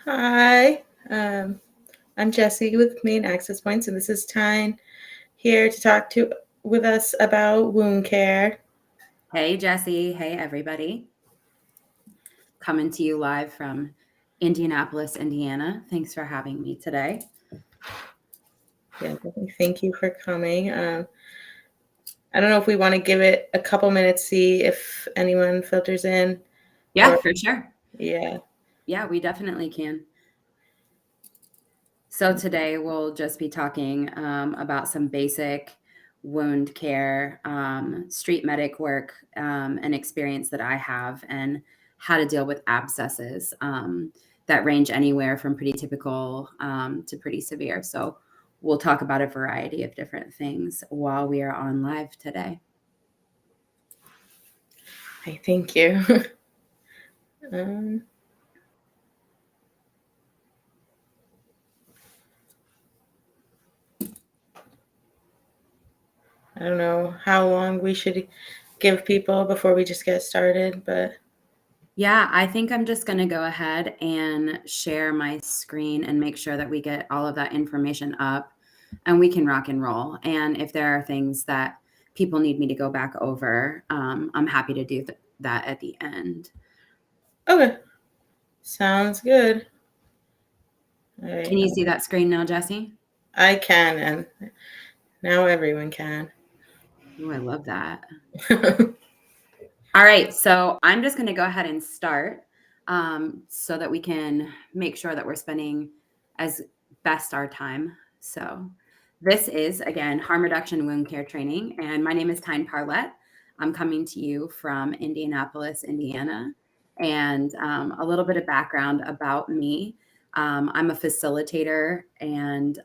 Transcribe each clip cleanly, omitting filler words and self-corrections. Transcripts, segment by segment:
Hi, I'm Jessi with Main Access Points, and this is Tyne here to talk to with us about wound care. Hey, Jessi. Hey, everybody. Coming to you live from Indianapolis, Indiana. Thanks for having me today. Yeah, definitely thank you for coming. I don't know if we want to give it a couple minutes, see if anyone filters in, Yeah, or for sure. yeah. Yeah, we definitely can. So today we'll just be talking about some basic wound care, street medic work, and experience that I have, and how to deal with abscesses that range anywhere from pretty typical to pretty severe. So we'll talk about a variety of different things while we are on live today. Hey, thank you. um, I don't know how long we should give people before we just get started, but Yeah, I think I'm just going to go ahead and share my screen and make sure that we get all of that information up and we can rock and roll. And if there are things that people need me to go back over, I'm happy to do that at the end. okay, sounds good. All right, Can you see that screen now, Jessi? I can, and now everyone can. Oh, I love that. All right, so I'm just going to go ahead and start so that we can make sure that we're spending as best our time. So this is, again, harm reduction wound care training, and my name is Tyne Parlett. I'm coming to you from Indianapolis, Indiana, and a little bit of background about me. I'm a facilitator and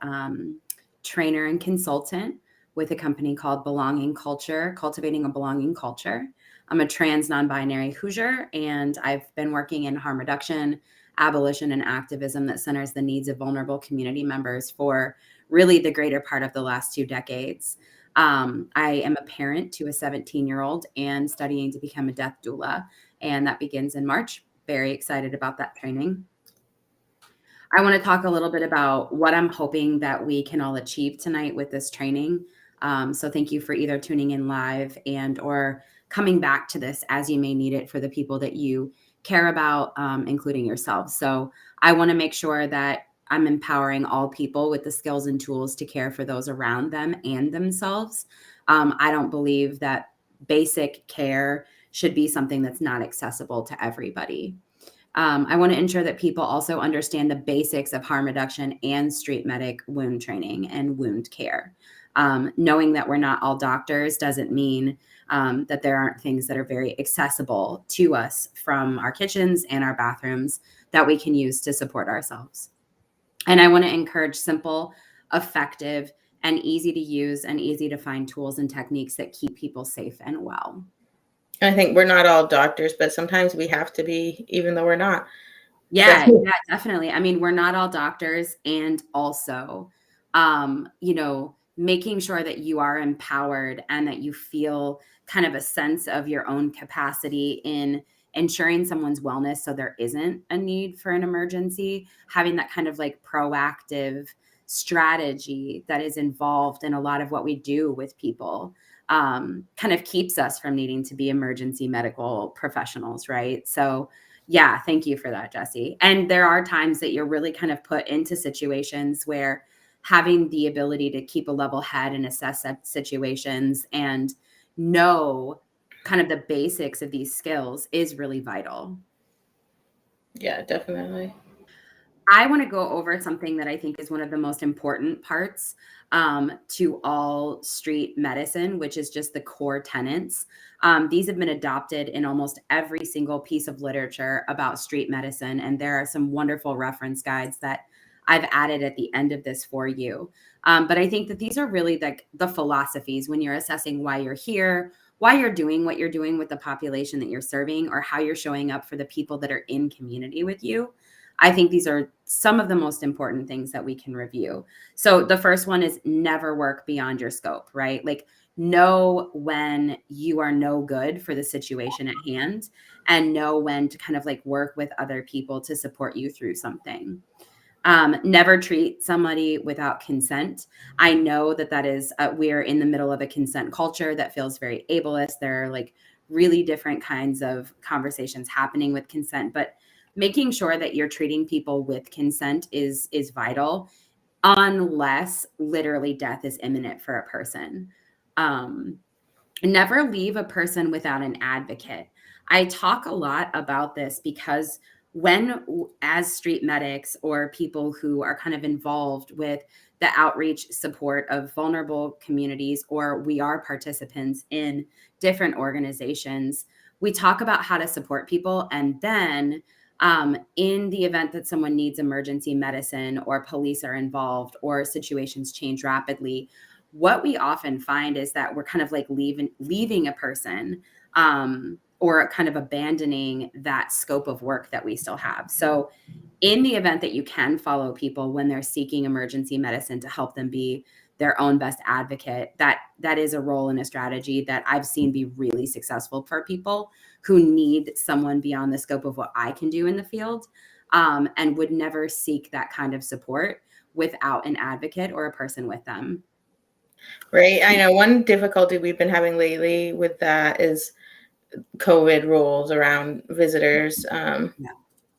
trainer and consultant with a company called Belonging Culture, Cultivating a Belonging Culture. I'm a trans non-binary Hoosier, and I've been working in harm reduction, abolition, and activism that centers the needs of vulnerable community members for really the greater part of the last 2 decades. I am a parent to a 17-year-old and studying to become a death doula, and that begins in March. Very excited about that training. I want to talk a little bit about what I'm hoping that we can all achieve tonight with this training. So thank you for either tuning in live and or coming back to this as you may need it for the people that you care about, including yourselves. So I want to make sure that I'm empowering all people with the skills and tools to care for those around them and themselves. I don't believe that basic care should be something that's not accessible to everybody. I want to ensure that people also understand the basics of harm reduction and street medic wound training and wound care. Knowing that we're not all doctors doesn't mean that there aren't things that are very accessible to us from our kitchens and our bathrooms that we can use to support ourselves. And I want to encourage simple, effective, and easy to use and easy to find tools and techniques that keep people safe and well. I think we're not all doctors, but sometimes we have to be, even though we're not. Yeah, So, definitely. I mean, we're not all doctors, and also, making sure that you are empowered and that you feel kind of a sense of your own capacity in ensuring someone's wellness so there isn't a need for an emergency, having that kind of like proactive strategy that is involved in a lot of what we do with people, kind of keeps us from needing to be emergency medical professionals, right? So yeah, thank you for that, Jessi. And there are times that you're really kind of put into situations where having the ability to keep a level head and assess situations and know kind of the basics of these skills is really vital. yeah, definitely. I want to go over something that I think is one of the most important parts to all street medicine, which is just the core tenets. These have been adopted in almost every single piece of literature about street medicine, and there are some wonderful reference guides that I've added at the end of this for you. But I think that these are really the philosophies when you're assessing why you're here, why you're doing what you're doing with the population that you're serving, or how you're showing up for the people that are in community with you. I think these are some of the most important things that we can review. So the first one is never work beyond your scope, right? Like know when you are no good for the situation at hand, and know when to kind of like work with other people to support you through something. Never treat somebody without consent. I know that is, we're in the middle of a consent culture that feels very ableist. There are like really different kinds of conversations happening with consent, but making sure that you're treating people with consent is vital, unless literally death is imminent for a person. Never leave a person without an advocate. I talk a lot about this because when, as street medics or people who are kind of involved with the outreach support of vulnerable communities, or we are participants in different organizations, we talk about how to support people. And then in the event that someone needs emergency medicine, or police are involved, or situations change rapidly, what we often find is that we're kind of like leaving a person, or kind of abandoning that scope of work that we still have. So in the event that you can follow people when they're seeking emergency medicine to help them be their own best advocate, that is a role and a strategy that I've seen be really successful for people who need someone beyond the scope of what I can do in the field, and would never seek that kind of support without an advocate or a person with them. Right. I know one difficulty we've been having lately with that is COVID rules around visitors in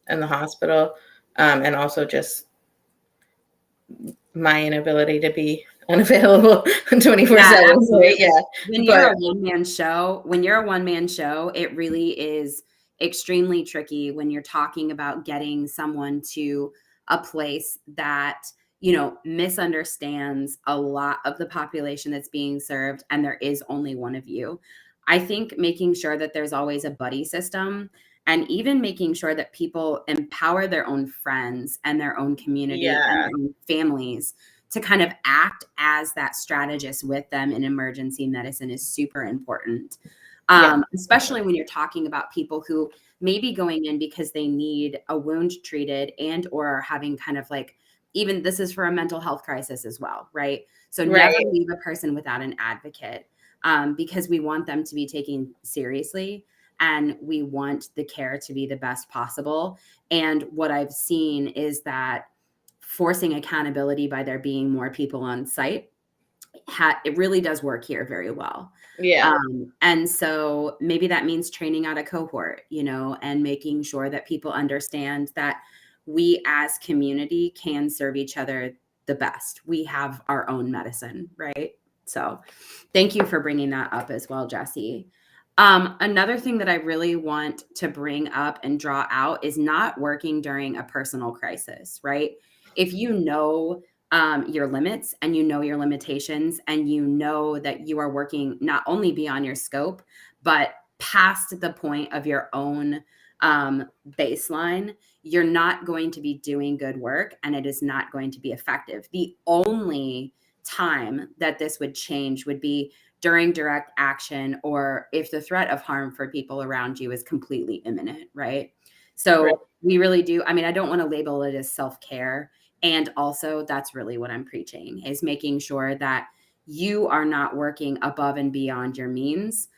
the hospital, and also just my inability to be unavailable 24/7. So, yeah. When you're a one-man show, it really is extremely tricky when you're talking about getting someone to a place that, misunderstands a lot of the population that's being served, and there is only one of you. I think making sure that there's always a buddy system, and even making sure that people empower their own friends and their own community and their own families to kind of act as that strategist with them in emergency medicine is super important. Especially when you're talking about people who may be going in because they need a wound treated, and or are having kind of like, even this is for a mental health crisis as well, right? So never leave a person without an advocate, because we want them to be taken seriously, and we want the care to be the best possible. And what I've seen is that forcing accountability by there being more people on site, it really does work here very well. And so maybe that means training out a cohort, and making sure that people understand that we as community can serve each other the best. We have our own medicine, right? So thank you for bringing that up as well, Jessi. Another thing that I really want to bring up and draw out is not working during a personal crisis, right? If you know your limits, and you know your limitations, and you know that you are working not only beyond your scope, but past the point of your own baseline, you're not going to be doing good work, and it is not going to be effective. The only time that this would change would be during direct action, or if the threat of harm for people around you is completely imminent, right? So we really do. I mean, I don't want to label it as self-care. And also, that's really what I'm preaching, is making sure that you are not working above and beyond your means,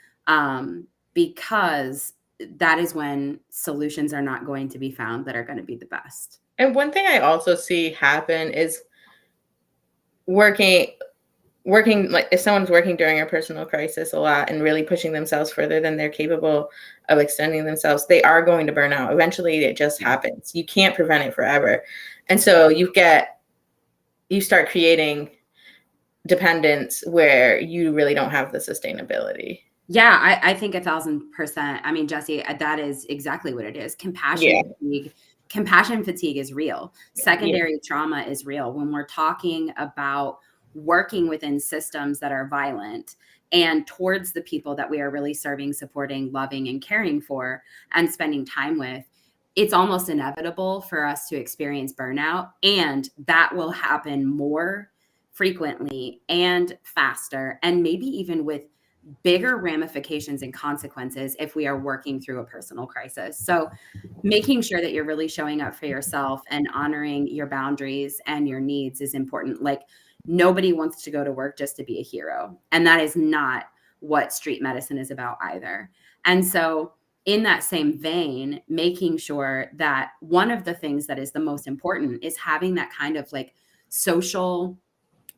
because that is when solutions are not going to be found that are going to be the best. And one thing I also see happen is working, like if someone's working during a personal crisis a lot and really pushing themselves further than they're capable of extending themselves, they are going to burn out. Eventually it just happens. You can't prevent it forever. And so you start creating dependence where you really don't have the sustainability. Yeah, I think 1,000%. I mean, Jessi, that is exactly what it is. Compassion fatigue is real. Secondary trauma is real. When we're talking about working within systems that are violent and towards the people that we are really serving, supporting, loving, and caring for, and spending time with, it's almost inevitable for us to experience burnout, and that will happen more frequently and faster, and maybe even with bigger ramifications and consequences if we are working through a personal crisis. So making sure that you're really showing up for yourself and honoring your boundaries and your needs is important. Like, Nobody wants to go to work just to be a hero. And that is not what street medicine is about either. And so in that same vein, making sure that one of the things that is the most important is having that kind of like social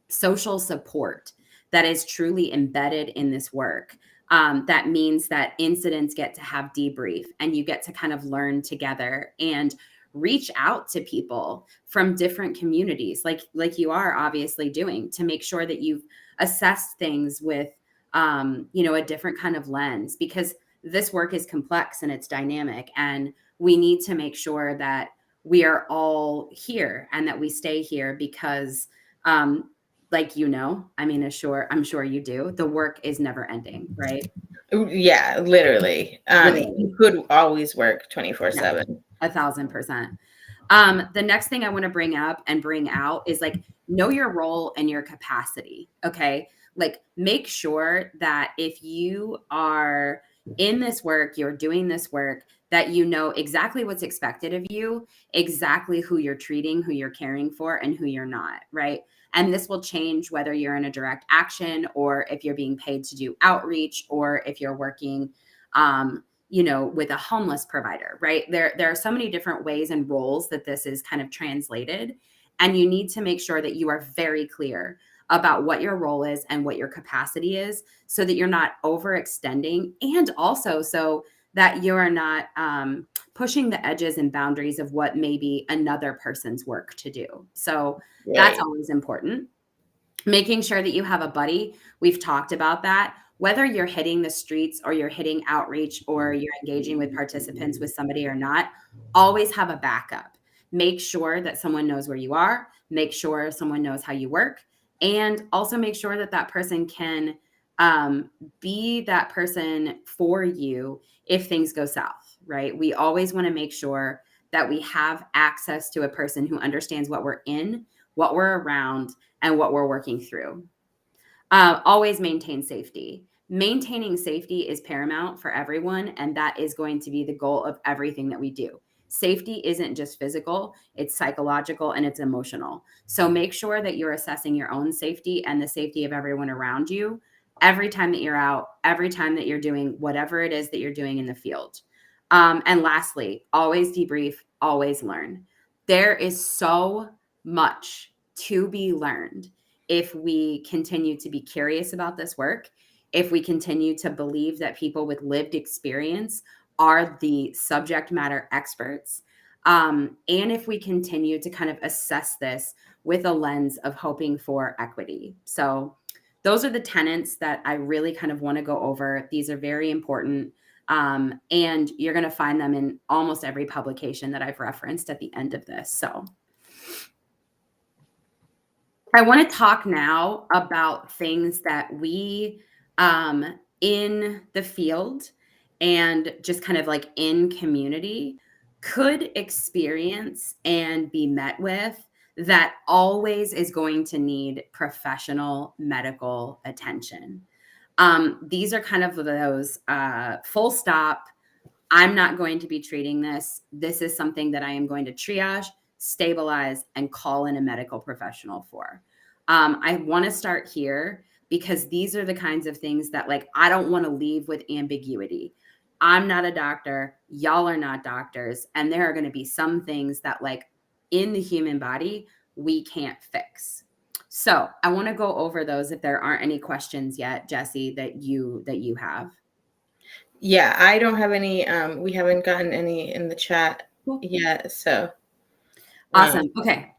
support that is truly embedded in this work. That means that incidents get to have debrief and you get to kind of learn together and reach out to people from different communities like you are obviously doing, to make sure that you've assessed things with a different kind of lens, because this work is complex and it's dynamic, and we need to make sure that we are all here and that we stay here because I'm sure you do. The work is never ending, right? Yeah, literally. Literally. You could always work 24/7. 1,000%. The next thing I want to bring up and bring out is like, know your role and your capacity. Okay. Like, make sure that if you are in this work, you're doing this work, that you know exactly what's expected of you, exactly who you're treating, who you're caring for, and who you're not. Right. And this will change whether you're in a direct action or if you're being paid to do outreach or if you're working, with a homeless provider, right? There are so many different ways and roles that this is kind of translated. And you need to make sure that you are very clear about what your role is and what your capacity is, so that you're not overextending, and also so that you are not pushing the edges and boundaries of what may be another person's work to do. So that's always important. Making sure that you have a buddy. We've talked about that. Whether you're hitting the streets or you're hitting outreach or you're engaging with participants with somebody or not, always have a backup. Make sure that someone knows where you are. Make sure someone knows how you work. And also make sure that that person can be that person for you if things go south, right? We always want to make sure that we have access to a person who understands what we're in, what we're around, and what we're working through. Always maintain safety. Maintaining safety is paramount for everyone, and that is going to be the goal of everything that we do. Safety isn't just physical, it's psychological and it's emotional. So make sure that you're assessing your own safety and the safety of everyone around you every time that you're out, every time that you're doing whatever it is that you're doing in the field. And lastly, always debrief, always learn. There is so much to be learned if we continue to be curious about this work, if we continue to believe that people with lived experience are the subject matter experts, and if we continue to kind of assess this with a lens of hoping for equity. So those are the tenets that I really kind of want to go over. These are very important. And you're going to find them in almost every publication that I've referenced at the end of this. So I want to talk now about things that we in the field and just kind of like in community could experience and be met with that always is going to need professional medical attention. These are kind of those full stop. I'm not going to be treating this. This is something that I am going to triage, stabilize, and call in a medical professional for. I want to start here because these are the kinds of things that, like, I don't want to leave with ambiguity. I'm not a doctor. Y'all are not doctors. And there are going to be some things that, like, in the human body, we can't fix. So I want to go over those if there aren't any questions yet, Jessi, that you have. Yeah, I don't have any. We haven't gotten any in the chat yet. So awesome. Okay.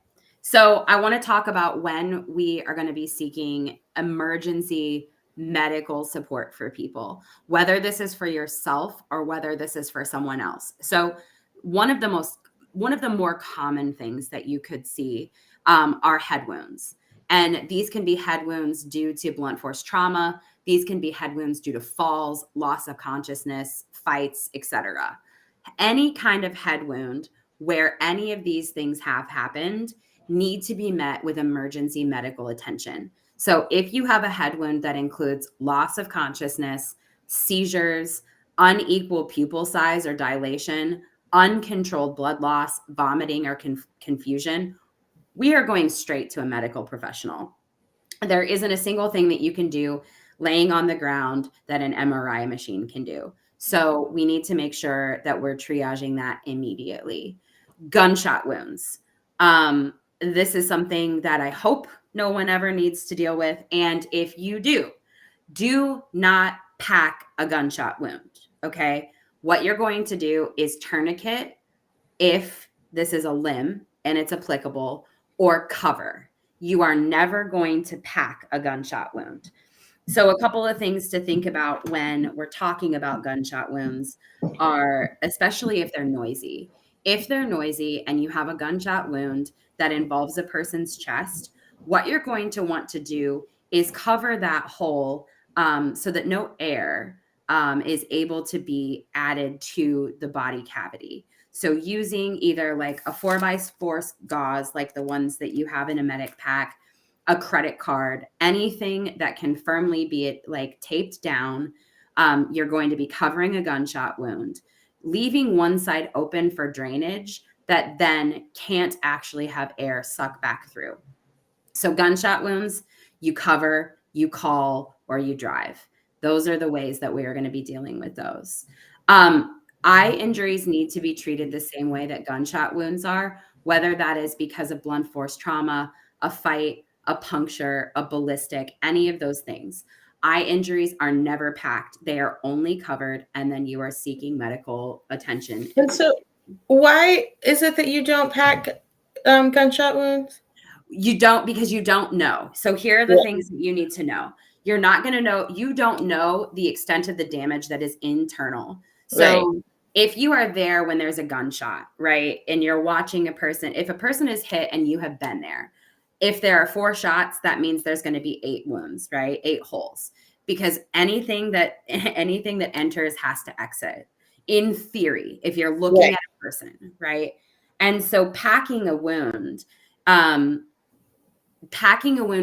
So I want to talk about when we are going to be seeking emergency medical support for people, whether this is for yourself or whether this is for someone else. So one of the more common things that you could see are head wounds. And these can be head wounds due to blunt force trauma. These can be head wounds due to falls, loss of consciousness, fights, etc. Any kind of head wound where any of these things have happened need to be met with emergency medical attention. So if you have a head wound that includes loss of consciousness, seizures, unequal pupil size or dilation, uncontrolled blood loss, vomiting, or confusion, we are going straight to a medical professional. There isn't a single thing that you can do laying on the ground that an MRI machine can do. So we need to make sure that we're triaging that immediately. Gunshot wounds. This is something that I hope no one ever needs to deal with. And if you do not pack a gunshot wound. Okay. What you're going to do is tourniquet if this is a limb and it's applicable, or cover. You are never going to pack a gunshot wound. So, a couple of things to think about when we're talking about gunshot wounds are, especially if they're noisy. If they're noisy and you have a gunshot wound that involves a person's chest, what you're going to want to do is cover that hole so that no air is able to be added to the body cavity. So using either like a 4x4 gauze, like the ones that you have in a medic pack, a credit card, anything that can firmly be like taped down, you're going to be covering a gunshot wound, leaving one side open for drainage that then can't actually have air suck back through. So gunshot wounds, you cover, you call, or you drive. Those are the ways that we are going to be dealing with those. Eye injuries need to be treated the same way that gunshot wounds are, whether that is because of blunt force trauma, a fight, a puncture, a ballistic, any of those things. Eye injuries are never packed. They are only covered, and then you are seeking medical attention. And so why is it that you don't pack gunshot wounds? You don't, because you don't know. So here are the things that you need to know. You're not going to know. You don't know the extent of the damage that is internal. So if you are there when there's a gunshot, right, and you're watching a person, if a person is hit and you have been there, if there are 4 shots, that means there's going to be 8 wounds, right? 8 holes, because anything that enters has to exit. In theory, if you're looking at a person, right? And so packing a wound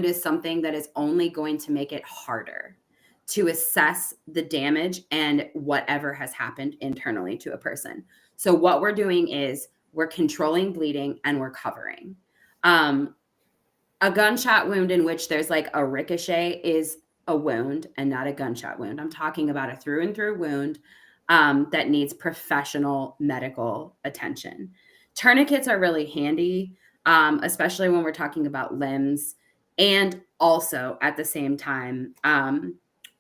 is something that is only going to make it harder to assess the damage and whatever has happened internally to a person. So what we're doing is we're controlling bleeding and we're covering. A gunshot wound in which there's like a ricochet is a wound and not a gunshot wound. I'm talking about a through and through wound that needs professional medical attention. Tourniquets are really handy, especially when we're talking about limbs. And also at the same time,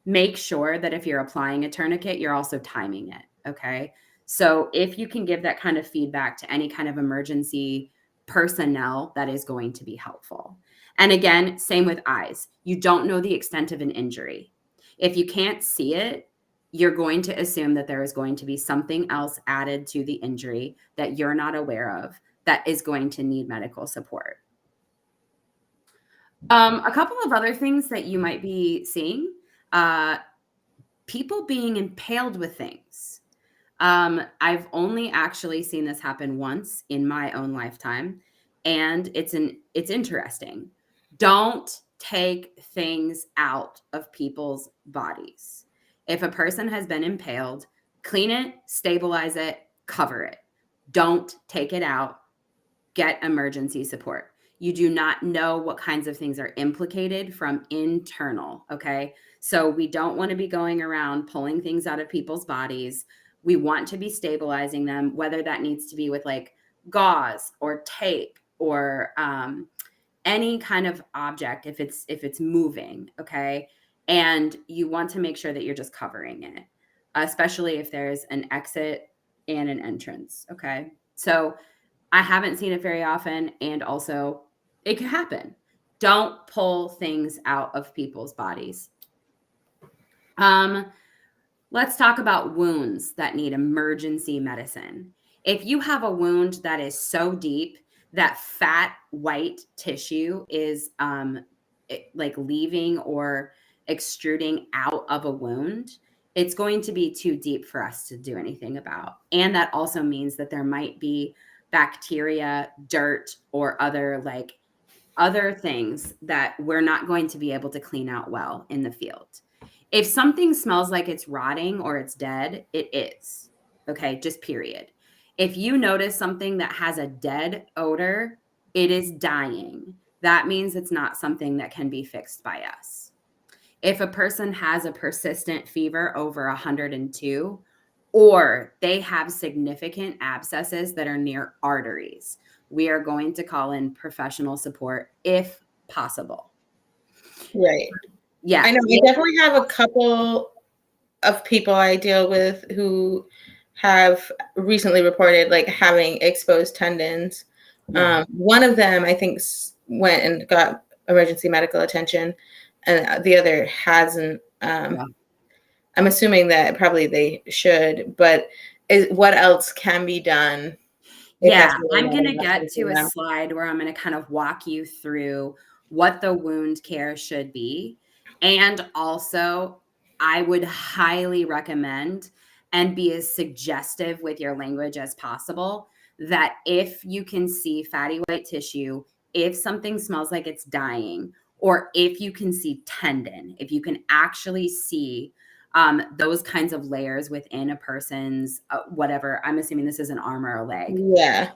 make sure that if you're applying a tourniquet, you're also timing it. Okay. So if you can give that kind of feedback to any kind of emergency personnel, that is going to be helpful. And again, same with eyes. You don't know the extent of an injury. If you can't see it, you're going to assume that there is going to be something else added to the injury that you're not aware of that is going to need medical support. A couple of other things that you might be seeing, people being impaled with things. I've only actually seen this happen once in my own lifetime, and it's interesting. Don't take things out of people's bodies. If a person has been impaled, clean it, stabilize it, cover it. Don't take it out. Get emergency support. You do not know what kinds of things are implicated from internal, okay? So we don't want to be going around pulling things out of people's bodies. We want to be stabilizing them, whether that needs to be with like gauze or tape or any kind of object if it's moving, okay? And you want to make sure that you're just covering it, especially if there's an exit and an entrance, okay? So I haven't seen it very often, and also it could happen. Don't pull things out of people's bodies. Let's talk about wounds that need emergency medicine. If you have a wound that is so deep that fat white tissue is like leaving or extruding out of a wound, it's going to be too deep for us to do anything about. And that also means that there might be bacteria, dirt, or other things that we're not going to be able to clean out well in the field. If something smells like it's rotting or it's dead, it is. Okay, just period. If you notice something that has a dead odor, it is dying. that means it's not something that can be fixed by us. If a person has a persistent fever over 102, or they have significant abscesses that are near arteries, we are going to call in professional support if possible. Right. Yeah. I know. I definitely have a couple of people I deal with who have recently reported like having exposed tendons. Yeah. One of them, I think, went and got emergency medical attention, and the other hasn't. Yeah. I'm assuming that probably they should, but what else can be done if Yeah, that's really I'm not going to enough get to for a them? slide where I'm going to kind of walk you through what the wound care should be. And also, I would highly recommend and be as suggestive with your language as possible that if you can see fatty white tissue, if something smells like it's dying, or if you can see tendon, if you can actually see those kinds of layers within a person's whatever, I'm assuming this is an arm or a leg, Yeah.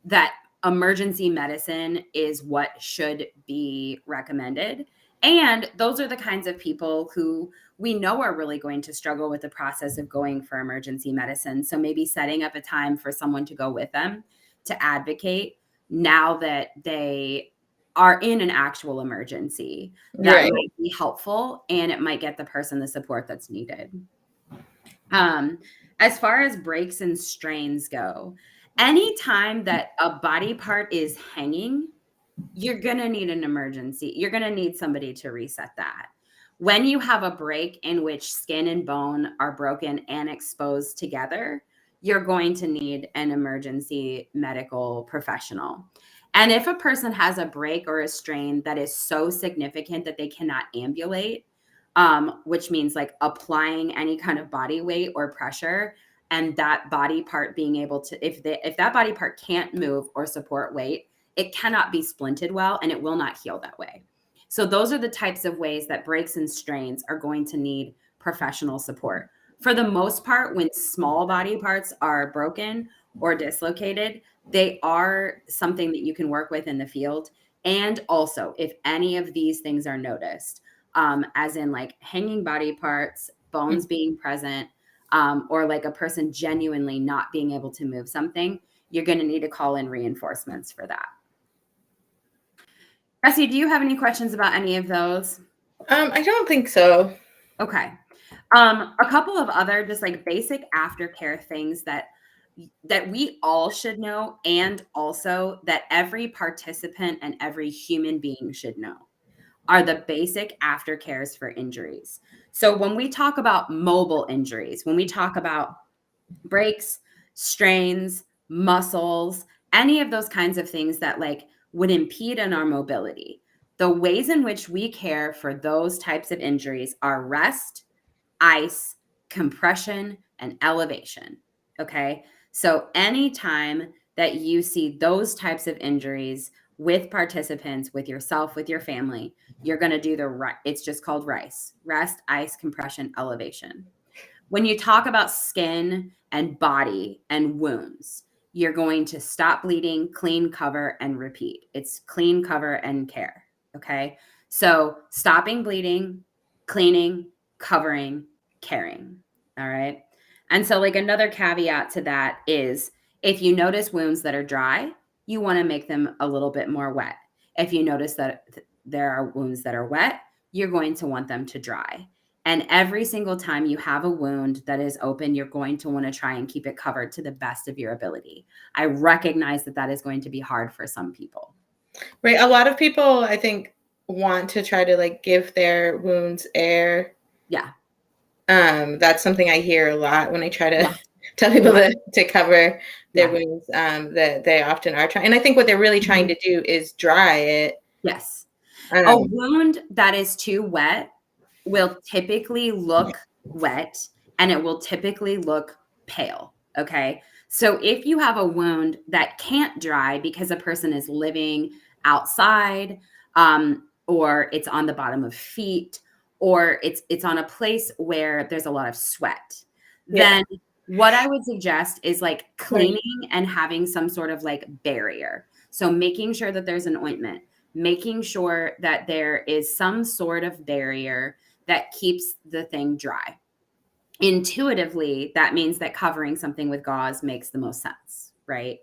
that emergency medicine is what should be recommended. And those are the kinds of people who we know are really going to struggle with the process of going for emergency medicine. So maybe setting up a time for someone to go with them to advocate now that they are in an actual emergency, that Right. might be helpful, and it might get the person the support that's needed. As far as breaks and strains go, anytime that a body part is hanging, you're going to need an emergency. You're going to need somebody to reset that. When you have a break in which skin and bone are broken and exposed together, you're going to need an emergency medical professional. And if a person has a break or a strain that is so significant that they cannot ambulate, which means like applying any kind of body weight or pressure, and that body part being able to, if that body part can't move or support weight, it cannot be splinted well, and it will not heal that way. So those are the types of ways that breaks and strains are going to need professional support. For the most part, when small body parts are broken or dislocated, they are something that you can work with in the field. And also, if any of these things are noticed, as in like hanging body parts, bones being present, or like a person genuinely not being able to move something, you're going to need to call in reinforcements for that. Jessi, do you have any questions about any of those? I don't think so. Okay. A couple of other just like basic aftercare things that we all should know, and also that every participant and every human being should know, are the basic aftercares for injuries. So when we talk about mobile injuries, when we talk about breaks, strains, muscles, any of those kinds of things that like would impede on our mobility, the ways in which we care for those types of injuries are rest, ice, compression, and elevation. Okay. So anytime that you see those types of injuries with participants, with yourself, with your family, you're going to do it's just called RICE: rest, ice, compression, elevation. When you talk about skin and body and wounds, you're going to stop bleeding, clean, cover, and repeat. It's clean, cover, and care. Okay. So stopping bleeding, cleaning, covering, caring. All right. And so, like, another caveat to that is if you notice wounds that are dry, you want to make them a little bit more wet. If you notice that there are wounds that are wet, you're going to want them to dry. And every single time you have a wound that is open, you're going to want to try and keep it covered to the best of your ability. I recognize that that is going to be hard for some people. Right. A lot of people, I think, want to try to like give their wounds air. Yeah. That's something I hear a lot when I try to tell people to cover their wounds, that they often are trying. And I think what they're really trying to do is dry it. Yes. A wound that is too wet will typically look wet, and it will typically look pale. Okay. So if you have a wound that can't dry because a person is living outside, or it's on the bottom of feet, or it's on a place where there's a lot of sweat, then what I would suggest is like cleaning and having some sort of like barrier. So making sure that there's an ointment, making sure that there is some sort of barrier that keeps the thing dry. Intuitively, that means that covering something with gauze makes the most sense, right?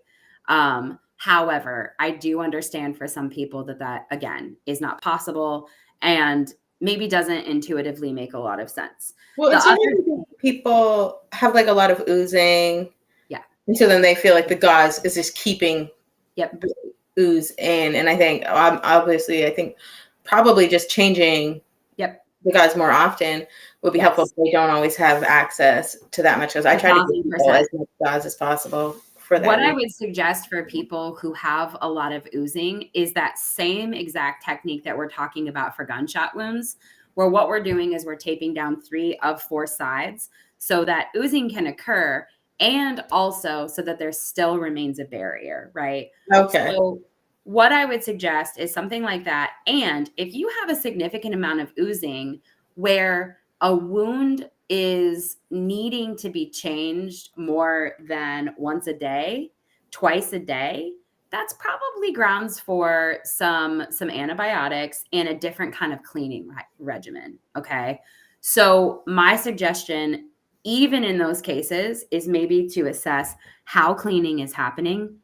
However, I do understand for some people that again is not possible and maybe doesn't intuitively make a lot of sense. Well, The and other sometimes people have like a lot of oozing, Yeah. and so then they feel like the gauze is just keeping Yep. the ooze in. And I think obviously, I think probably just changing Yep. the gauze more often would be helpful. Yes. If they don't always have access to that much gauze. I try to give people 1,000%. as much gauze as possible for that What I reason. would suggest for people who have a lot of oozing is that same exact technique that we're talking about for gunshot wounds, where what we're doing is we're taping down 3 of 4 sides so that oozing can occur and also so that there still remains a barrier, right? Okay. So what I would suggest is something like that. And if you have a significant amount of oozing where a wound is needing to be changed more than once a day, twice a day, that's probably grounds for some antibiotics and a different kind of cleaning regimen, okay? So my suggestion, even in those cases, is maybe to assess how cleaning is happening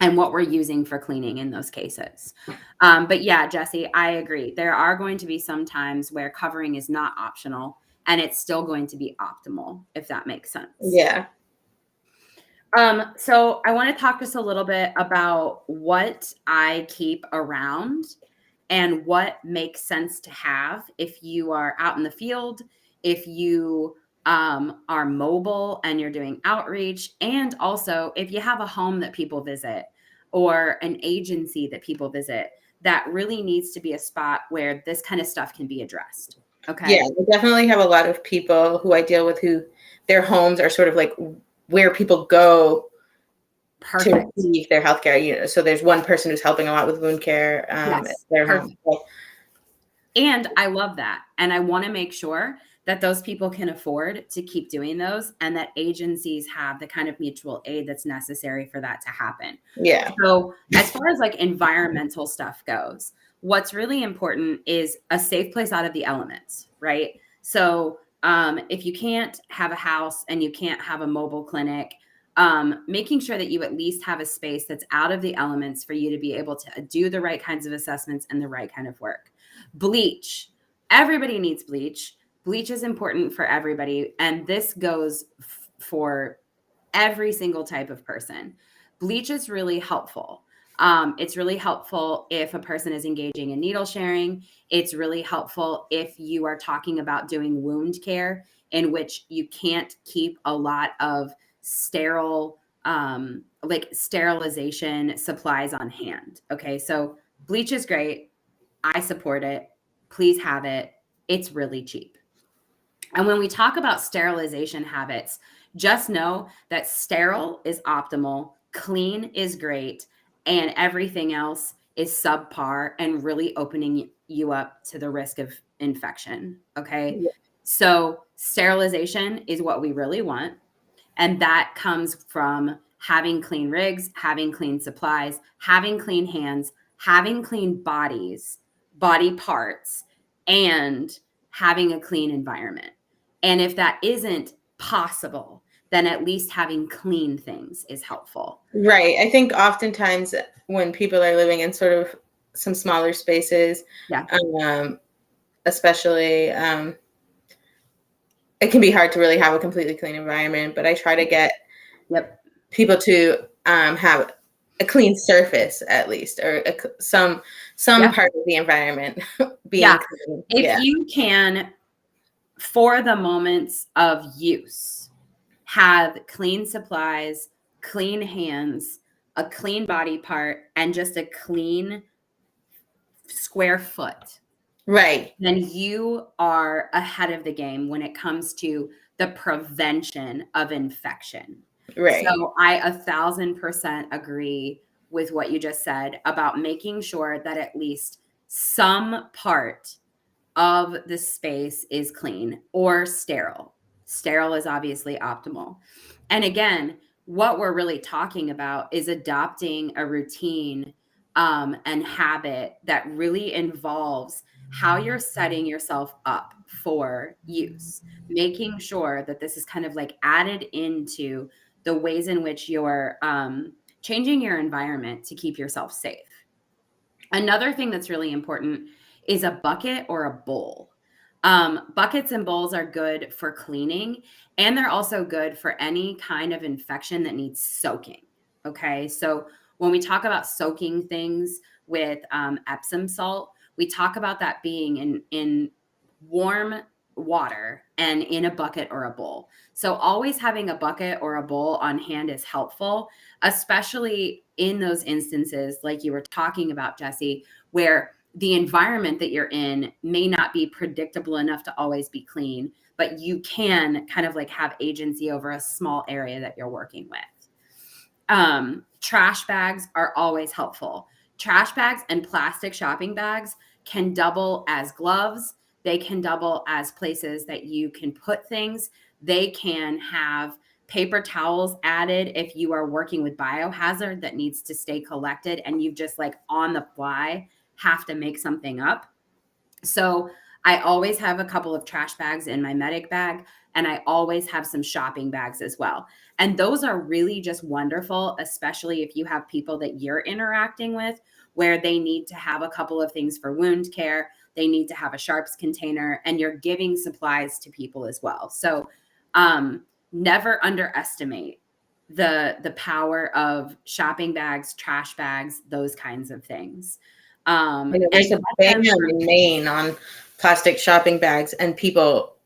and what we're using for cleaning in those cases. But yeah, Jessi, I agree. There are going to be some times where covering is not optional and it's still going to be optimal, if that makes sense. Yeah. So I want to talk just a little bit about what I keep around and what makes sense to have if you are out in the field, if you are mobile and you're doing outreach, and also if you have a home that people visit or an agency that people visit, that really needs to be a spot where this kind of stuff can be addressed. Okay. Yeah, we definitely have a lot of people who I deal with who their homes are sort of like where people go Perfect. to receive their healthcare. You know, so there's one person who's helping a lot with wound care at Yes, their perfect. home. And I love that. And I want to make sure that those people can afford to keep doing those and that agencies have the kind of mutual aid that's necessary for that to happen. Yeah. So, as far as like environmental stuff goes, what's really important is a safe place out of the elements, right? So, if you can't have a house and you can't have a mobile clinic, making sure that you at least have a space that's out of the elements for you to be able to do the right kinds of assessments and the right kind of work. Bleach. Everybody needs bleach. Bleach is important for everybody. And this goes for every single type of person. Bleach is really helpful. It's really helpful if a person is engaging in needle sharing. It's really helpful if you are talking about doing wound care in which you can't keep a lot of sterile, like sterilization supplies on hand. Okay. So bleach is great. I support it. Please have it. It's really cheap. And when we talk about sterilization habits, just know that sterile is optimal, clean is great, and everything else is subpar and really opening you up to the risk of infection. Okay. Yeah. So, sterilization is what we really want. And that comes from having clean rigs, having clean supplies, having clean hands, having clean bodies, body parts, and having a clean environment. And if that isn't possible, then at least having clean things is helpful. Right. I think oftentimes when people are living in sort of some smaller spaces, Yeah. Especially, it can be hard to really have a completely clean environment, but I try to get Yep. people to have a clean surface at least, or some Yeah. part of the environment being Yeah. clean. If Yeah. you can, for the moments of use, have clean supplies, clean hands, a clean body part, and just a clean square foot, Right. then you are ahead of the game when it comes to the prevention of infection. Right. So I 1,000% agree with what you just said about making sure that at least some part of the space is clean or sterile. Sterile is obviously optimal. And again, what we're really talking about is adopting a routine and habit that really involves how you're setting yourself up for use, making sure that this is kind of like added into the ways in which you're changing your environment to keep yourself safe. Another thing that's really important is a bucket or a bowl. Buckets and bowls are good for cleaning, and they're also good for any kind of infection that needs soaking. Okay. So when we talk about soaking things with Epsom salt, we talk about that being in warm water and in a bucket or a bowl. So always having a bucket or a bowl on hand is helpful, especially in those instances like you were talking about, Jessi, where the environment that you're in may not be predictable enough to always be clean, but you can kind of like have agency over a small area that you're working with. Trash bags are always helpful. Trash bags and plastic shopping bags can double as gloves. They can double as places that you can put things. They can have paper towels added if you are working with biohazard that needs to stay collected and you just like on the fly have to make something up. So I always have a couple of trash bags in my medic bag, and I always have some shopping bags as well. And those are really just wonderful, especially if you have people that you're interacting with where they need to have a couple of things for wound care. They need to have a sharps container, and you're giving supplies to people as well. So never underestimate the power of shopping bags, trash bags, those kinds of things. There's a ban in Maine on plastic shopping bags, and people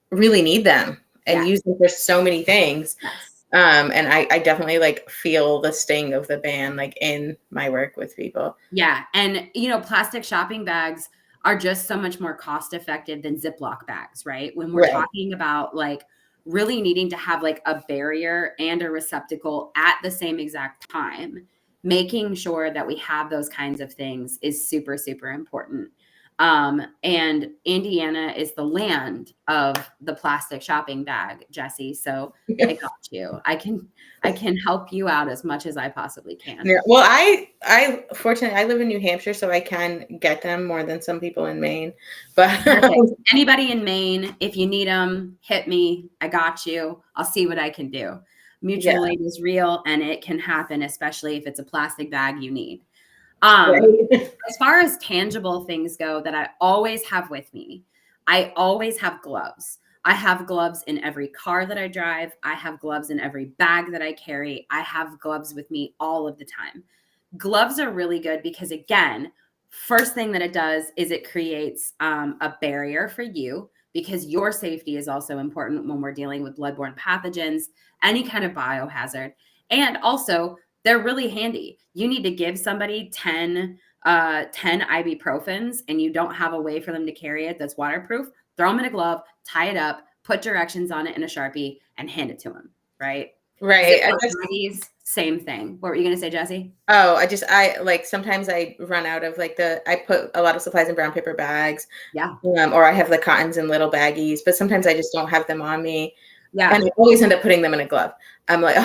really need them and use them for so many things. Yes. And I definitely like feel the sting of the ban like in my work with people. Yeah. And, you know, plastic shopping bags are just so much more cost effective than Ziploc bags, right? When we're talking about like really needing to have like a barrier and a receptacle at the same exact time, making sure that we have those kinds of things is super, super important. And Indiana is the land of the plastic shopping bag, Jessi. So I got you. I can help you out as much as I possibly can. Yeah. Well, I fortunately I live in New Hampshire, so I can get them more than some people in Maine. But anybody in Maine, if you need them, hit me. I got you. I'll see what I can do. Mutual aid is real, and it can happen, especially if it's a plastic bag you need. As far as tangible things go that I always have with me, I always have gloves. I have gloves in every car that I drive. I have gloves in every bag that I carry. I have gloves with me all of the time. Gloves are really good because, again, first thing that it does is it creates a barrier for you, because your safety is also important when we're dealing with bloodborne pathogens, any kind of biohazard. And also, they're really handy. You need to give somebody 10 ibuprofens and you don't have a way for them to carry it that's waterproof. Throw them in a glove, tie it up, put directions on it in a Sharpie, and hand it to them, right? Right. Same thing. What were you going to say, Jessi? Oh, I like sometimes I run out of like I put a lot of supplies in brown paper bags. Yeah. Or I have the cottons in little baggies, but sometimes I just don't have them on me. Yeah. And I always end up putting them in a glove. I'm like,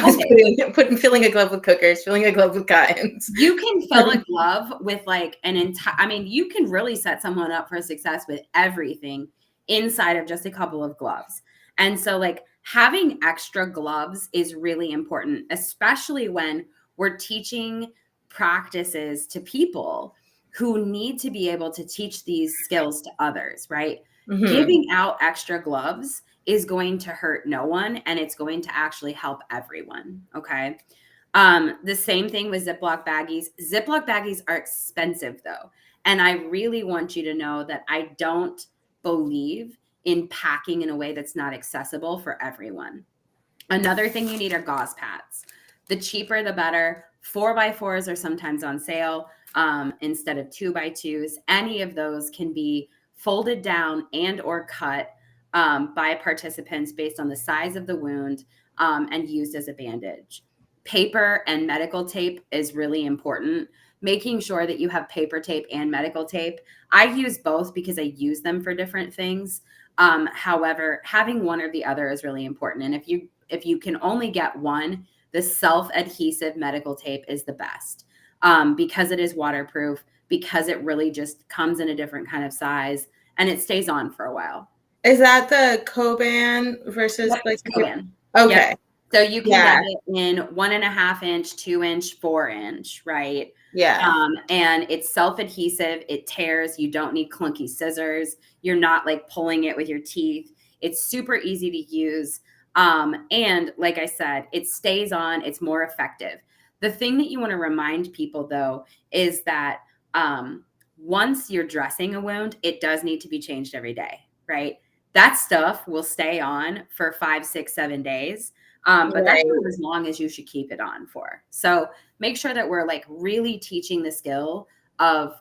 filling a glove with cookers, filling a glove with cottons. You can fill a glove with like an entire, I mean, you can really set someone up for success with everything inside of just a couple of gloves. And so like having extra gloves is really important, especially when we're teaching practices to people who need to be able to teach these skills to others, right? Mm-hmm. Giving out extra gloves is going to hurt no one, and it's going to actually help everyone. Okay. The same thing with Ziploc baggies. Ziploc baggies are expensive though. And I really want you to know that I don't believe in packing in a way that's not accessible for everyone. Another thing you need are gauze pads. The cheaper, the better. 4x4s are sometimes on sale instead of 2x2s. Any of those can be folded down and or cut by participants based on the size of the wound and used as a bandage. Paper and medical tape is really important. Making sure that you have paper tape and medical tape. I use both because I use them for different things. However, having one or the other is really important. And if you can only get one, the self-adhesive medical tape is the best. because it is waterproof, because it really just comes in a different kind of size and it stays on for a while. Is that the Coban versus like Coban? Okay. Yep. So you can get it in 1.5 inch, 2 inch, 4 inch, right? Yeah. And it's self-adhesive. It tears. You don't need clunky scissors. You're not like pulling it with your teeth. It's super easy to use. And like I said, it stays on. It's more effective. The thing that you want to remind people, though, is that once you're dressing a wound, it does need to be changed every day, right? That stuff will stay on for 5, 6, 7 days. But that's not as long as you should keep it on for. So make sure that we're like really teaching the skill of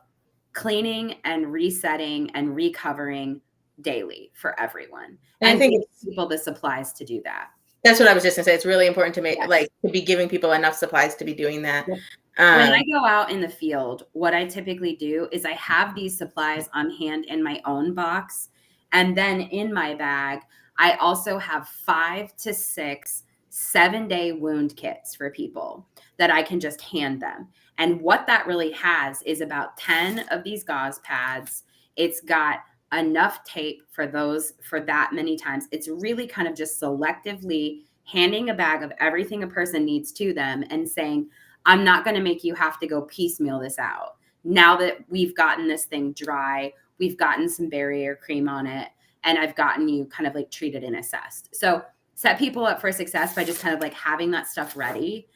cleaning and resetting and recovering daily for everyone. And I think people the supplies to do that. That's what I was just gonna say. It's really important to make like to be giving people enough supplies to be doing that. When I go out in the field, what I typically do is I have these supplies on hand in my own box. And then in my bag, I also have 5 to 6 7-day wound kits for people that I can just hand them. And what that really has is about 10 of these gauze pads. It's got enough tape for that many times. It's really kind of just selectively handing a bag of everything a person needs to them and saying, I'm not going to make you have to go piecemeal this out. Now that we've gotten this thing dry, we've gotten some barrier cream on it, and I've gotten you kind of like treated and assessed. So set people up for success by just kind of like having that stuff ready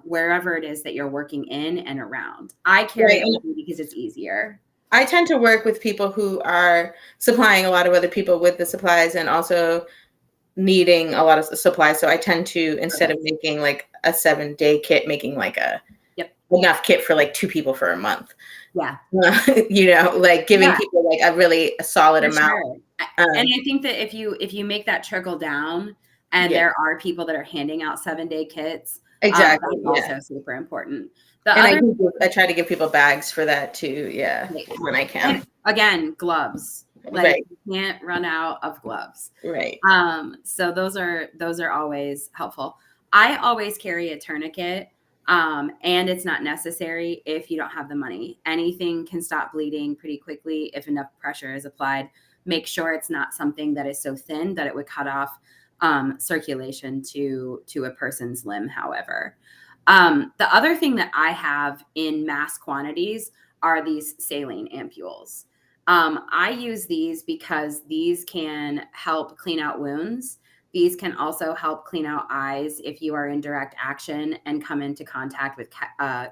wherever it is that you're working in and around. I carry it with me because it's easier. I tend to work with people who are supplying a lot of other people with the supplies and also needing a lot of supplies. So I tend to, instead of making like a 7-day kit, making like a enough kit for like 2 people for a month. Yeah. Like giving people like a really solid amount. Sure. And I think that if you make that trickle down and there are people that are handing out 7-day kits, exactly, that's also super important. I try to give people bags for that too. When I can. And again, gloves. Like you can't run out of gloves. Right. So those are always helpful. I always carry a tourniquet. And it's not necessary if you don't have the money. Anything can stop bleeding pretty quickly if enough pressure is applied. Make sure it's not something that is so thin that it would cut off circulation to a person's limb, however. The other thing that I have in mass quantities are these saline ampules. I use these because these can help clean out wounds. These can also help clean out eyes if you are in direct action and come into contact with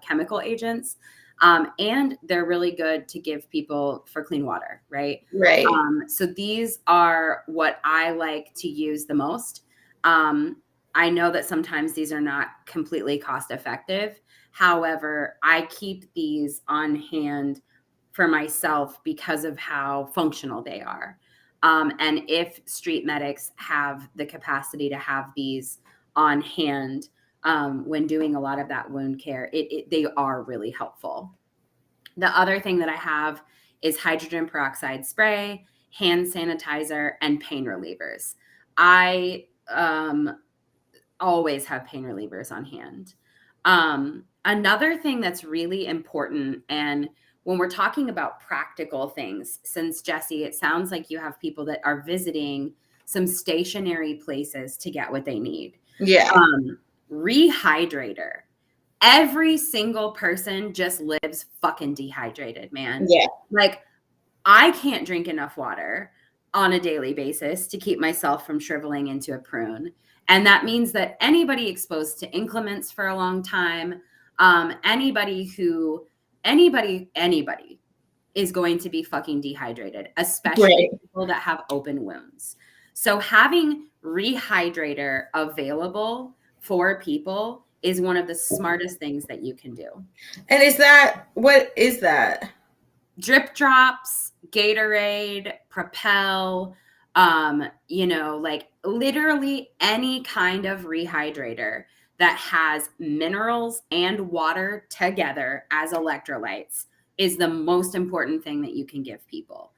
chemical agents. And they're really good to give people for clean water, right? Right. So these are what I like to use the most. I know that sometimes these are not completely cost effective. However, I keep these on hand for myself because of how functional they are. And if street medics have the capacity to have these on hand when doing a lot of that wound care, they are really helpful. The other thing that I have is hydrogen peroxide spray, hand sanitizer, and pain relievers. I always have pain relievers on hand. Another thing that's really important, and when we're talking about practical things, since Jessi, it sounds like you have people that are visiting some stationary places to get what they need. Yeah. Rehydrator. Every single person just lives fucking dehydrated, man. Yeah. Like I can't drink enough water on a daily basis to keep myself from shriveling into a prune. And that means that anybody exposed to inclements for a long time, anybody is going to be fucking dehydrated, especially people that have open wounds. So having rehydrator available for people is one of the smartest things that you can do. And what is that? Drip drops, Gatorade, Propel, like literally any kind of rehydrator that has minerals and water together as electrolytes is the most important thing that you can give people.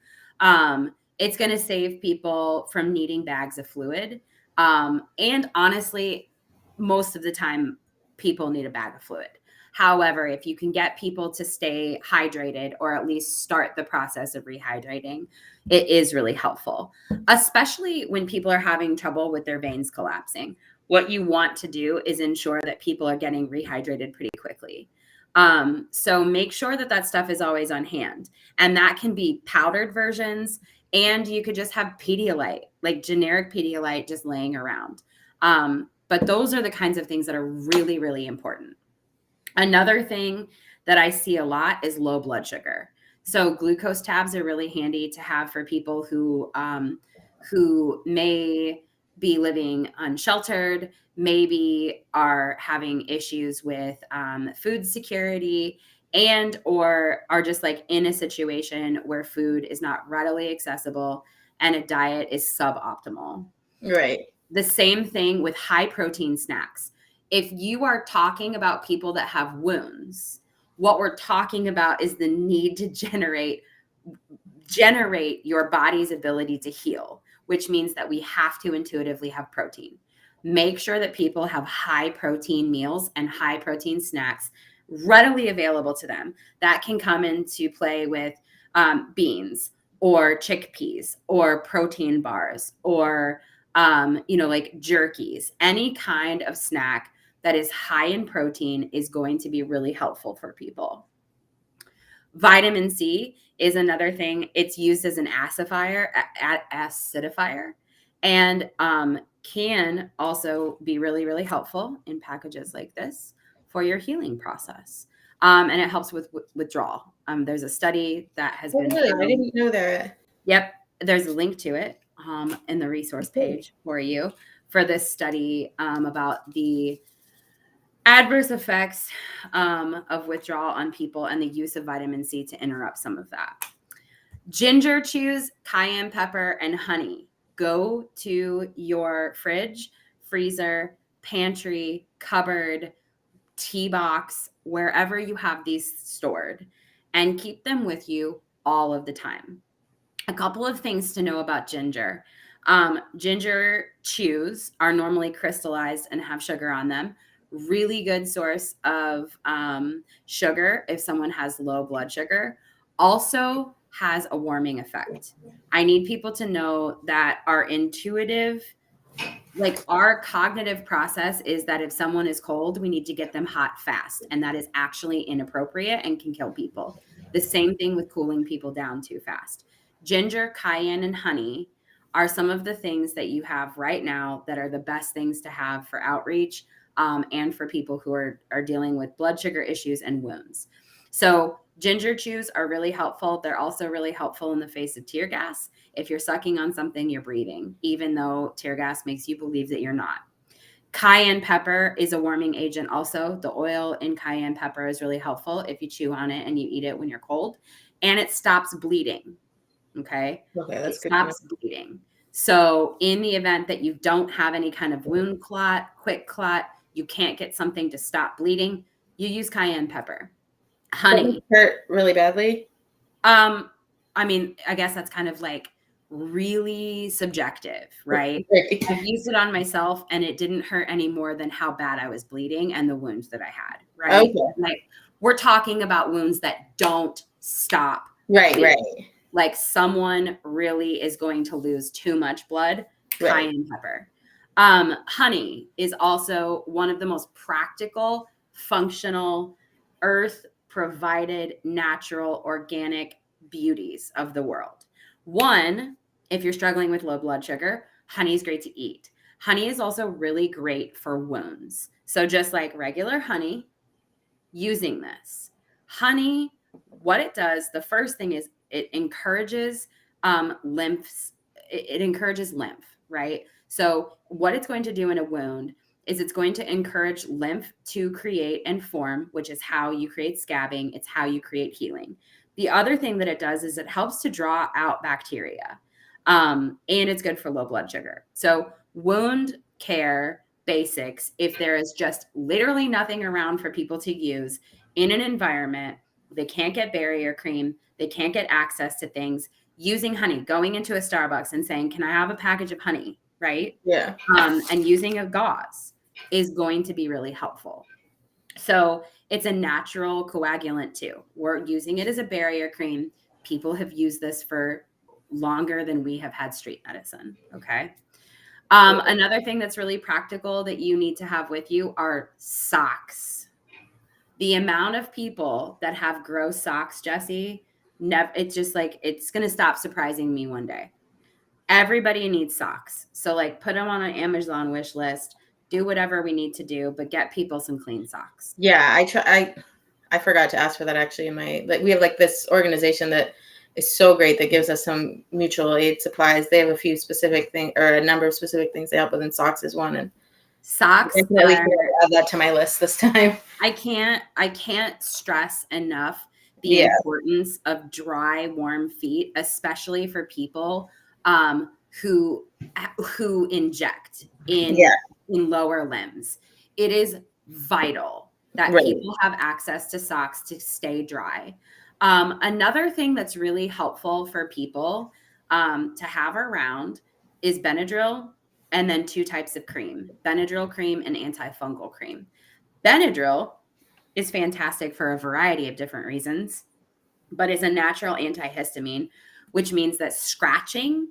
It's going to save people from needing bags of fluid. And honestly, most of the time people need a bag of fluid. However, if you can get people to stay hydrated or at least start the process of rehydrating, it is really helpful, especially when people are having trouble with their veins collapsing. What you want to do is ensure that people are getting rehydrated pretty quickly. So make sure that that stuff is always on hand, and that can be powdered versions, and you could just have Pedialyte, like generic Pedialyte, just laying around. But those are the kinds of things that are really, really important. Another thing that I see a lot is low blood sugar. So glucose tabs are really handy to have for people who may be living unsheltered, maybe are having issues with food security, and or are just like in a situation where food is not readily accessible and a diet is suboptimal. Right. The same thing with high protein snacks. If you are talking about people that have wounds, what we're talking about is the need to generate your body's ability to heal, which means that we have to intuitively have protein. Make sure that people have high protein meals and high protein snacks readily available to them. That can come into play with beans or chickpeas or protein bars or like jerkies. Any kind of snack that is high in protein is going to be really helpful for people. Vitamin C is another thing. It's used as an acidifier, and can also be really, really helpful in packages like this for your healing process. And it helps with withdrawal. There's a study that has been really? I didn't know that. Yep. There's a link to it in the resource page for you for this study about the adverse effects of withdrawal on people and the use of vitamin C to interrupt some of that. Ginger chews, cayenne pepper, and honey. Go to your fridge, freezer, pantry, cupboard, tea box, wherever you have these stored, and keep them with you all of the time. A couple of things to know about ginger. Ginger chews are normally crystallized and have sugar on them. Really good source of sugar if someone has low blood sugar. Also has a warming effect. I need people to know that our intuitive, like our cognitive process is that if someone is cold, we need to get them hot fast. And that is actually inappropriate and can kill people. The same thing with cooling people down too fast. Ginger, cayenne, and honey are some of the things that you have right now that are the best things to have for outreach and for people who are dealing with blood sugar issues and wounds. So ginger chews are really helpful. They're also really helpful in the face of tear gas. If you're sucking on something, you're breathing, even though tear gas makes you believe that you're not. Cayenne pepper is a warming agent also. The oil in cayenne pepper is really helpful if you chew on it and you eat it when you're cold. And it stops bleeding. Okay, that's good. It stops bleeding. So in the event that you don't have any kind of wound clot, quick clot, you can't get something to stop bleeding, you use cayenne pepper. Honey. Hurt really badly? I mean, I guess that's kind of like really subjective, right? I've used it on myself and it didn't hurt any more than how bad I was bleeding and the wounds that I had, right? Okay. Like we're talking about wounds that don't stop. Right, bleeding. right. Like someone really is going to lose too much blood, cayenne pepper. Honey is also one of the most practical, functional, earth-provided, natural, organic beauties of the world. One, if you're struggling with low blood sugar, honey is great to eat. Honey is also really great for wounds. So just like regular honey, using this. Honey, what it does, the first thing is it encourages lymph, right? So what it's going to do in a wound is it's going to encourage lymph to create and form, which is how you create scabbing. It's how you create healing. The other thing that it does is it helps to draw out bacteria, and it's good for low blood sugar. So wound care basics, if there is just literally nothing around for people to use in an environment, they can't get barrier cream, they can't get access to things, using honey, going into a Starbucks and saying, can I have a package of honey, right? Yeah. And using a gauze is going to be really helpful. So it's a natural coagulant too. We're using it as a barrier cream. People have used this for longer than we have had street medicine. Okay. Another thing that's really practical that you need to have with you are socks. The amount of people that have gross socks, Jessi, it's just like, it's going to stop surprising me one day. Everybody needs socks. So like put them on an Amazon wish list, do whatever we need to do, but get people some clean socks. Yeah, I forgot to ask for that actually in my, like, we have like this organization that is so great that gives us some mutual aid supplies. They have a few specific things, or a number of specific things they help with, and socks is one. And Socks definitely add that to my list this time. I can't stress enough the Yeah. importance of dry, warm feet, especially for people who inject in lower limbs. It is vital that Right. people have access to socks to stay dry. Another thing that's really helpful for people to have around is Benadryl, and then 2 types of cream: Benadryl cream and antifungal cream. Benadryl is fantastic for a variety of different reasons, but is a natural antihistamine, which means that scratching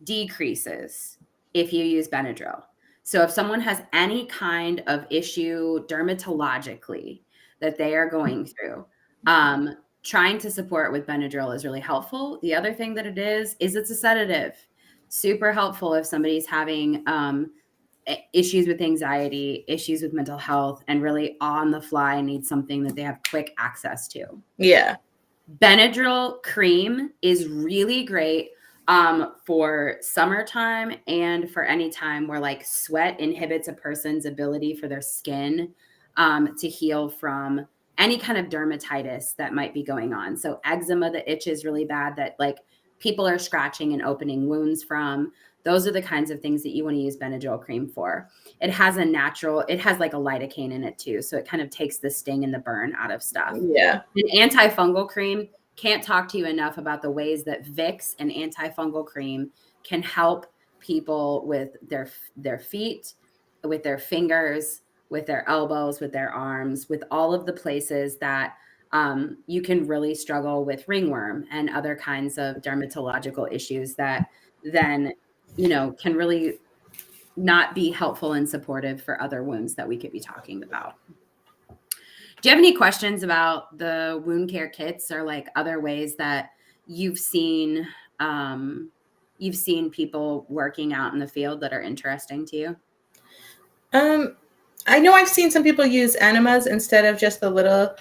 decreases if you use Benadryl. So if someone has any kind of issue dermatologically that they are going through, trying to support with Benadryl is really helpful. The other thing that it is it's a sedative. Super helpful if somebody's having issues with anxiety, issues with mental health, and really on the fly need something that they have quick access to. Yeah. Benadryl cream is really great for summertime and for any time where like sweat inhibits a person's ability for their skin to heal from any kind of dermatitis that might be going on. So eczema that itches really bad, that like people are scratching and opening wounds from. Those are the kinds of things that you want to use Benadryl cream for. It has like a lidocaine in it too. So it kind of takes the sting and the burn out of stuff. Yeah. An antifungal cream, can't talk to you enough about the ways that Vicks and antifungal cream can help people with their feet, with their fingers, with their elbows, with their arms, with all of the places that you can really struggle with ringworm and other kinds of dermatological issues that then, can really not be helpful and supportive for other wounds that we could be talking about. Do you have any questions about the wound care kits or like other ways that you've seen people working out in the field that are interesting to you? I know I've seen some people use enemas instead of just the little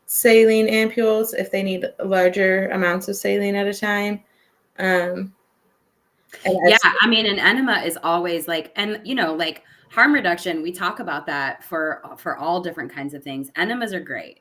saline ampules if they need larger amounts of saline at a time. Yeah, I mean, an enema is always like, and like harm reduction, we talk about that for all different kinds of things. Enemas are great.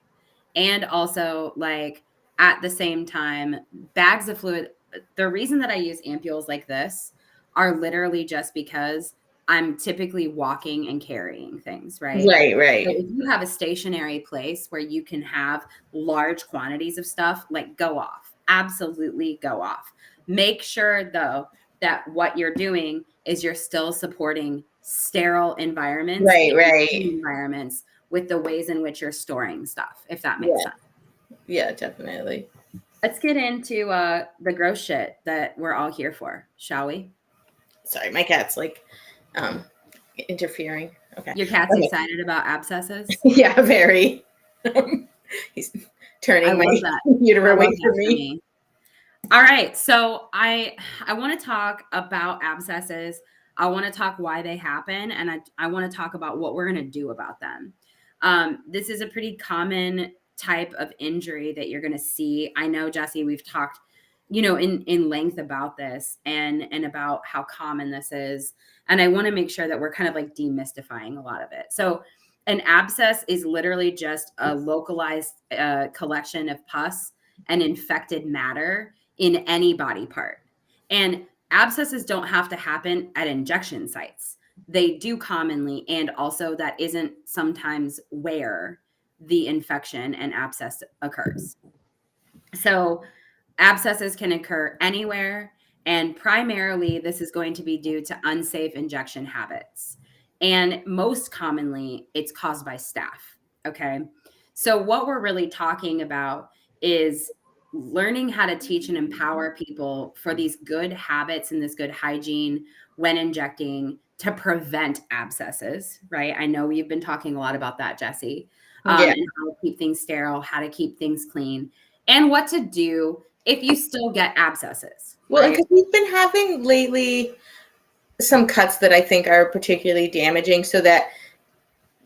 And also like at the same time, bags of fluid, the reason that I use ampules like this are literally just because I'm typically walking and carrying things, right? Right. So if you have a stationary place where you can have large quantities of stuff, like go off, absolutely go off. Make sure though that what you're doing is you're still supporting sterile environments, Right. environments with the ways in which you're storing stuff, if that makes sense. Yeah, definitely. Let's get into the gross shit that we're all here for, shall we? Sorry, my cat's like interfering. Okay. Your cat's excited about abscesses? Yeah, very. He's turning my computer away from me. All right. So I want to talk about abscesses. I want to talk why they happen, and I want to talk about what we're going to do about them. This is a pretty common type of injury that you're going to see. I know, Jessi, we've talked, in length about this and about how common this is. And I want to make sure that we're kind of like demystifying a lot of it. So an abscess is literally just a localized collection of pus and infected matter in any body part. And abscesses don't have to happen at injection sites. They do commonly, and also that isn't sometimes where the infection and abscess occurs. So abscesses can occur anywhere, and primarily this is going to be due to unsafe injection habits. And most commonly, it's caused by staph. Okay. So what we're really talking about is learning how to teach and empower people for these good habits and this good hygiene when injecting to prevent abscesses, right? I know you've been talking a lot about that, Jessi, Yeah. and how to keep things sterile, how to keep things clean, and what to do if you still get abscesses, Well, and right? because we've been having lately some cuts that I think are particularly damaging, so that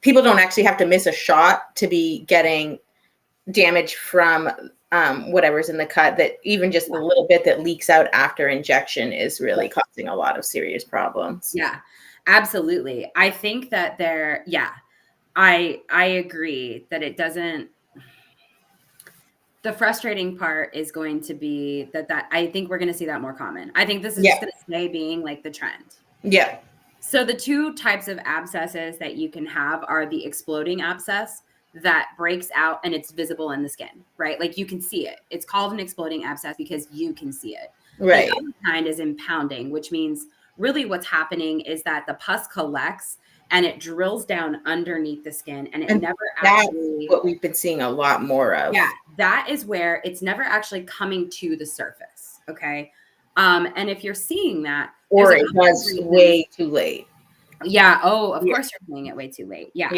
people don't actually have to miss a shot to be getting damage from whatever's in the cut, that even just the little bit that leaks out after injection is really causing a lot of serious problems. Yeah, absolutely. I think that I agree that it doesn't. The frustrating part is going to be that I think we're going to see that more common. I think this is just going to stay being like the trend. Yeah. So the two types of abscesses that you can have are the exploding abscess that breaks out and it's visible in the skin, right? Like you can see it. It's called an exploding abscess because you can see it. Right. The other kind is impounding, which means really what's happening is that the pus collects and it drills down underneath the skin and it never actually. What we've been seeing a lot more of. Yeah, that is where it's never actually coming to the surface. Okay. And if you're seeing that, or it was way too late. Yeah. Oh, of course you're seeing it way too late. Yeah.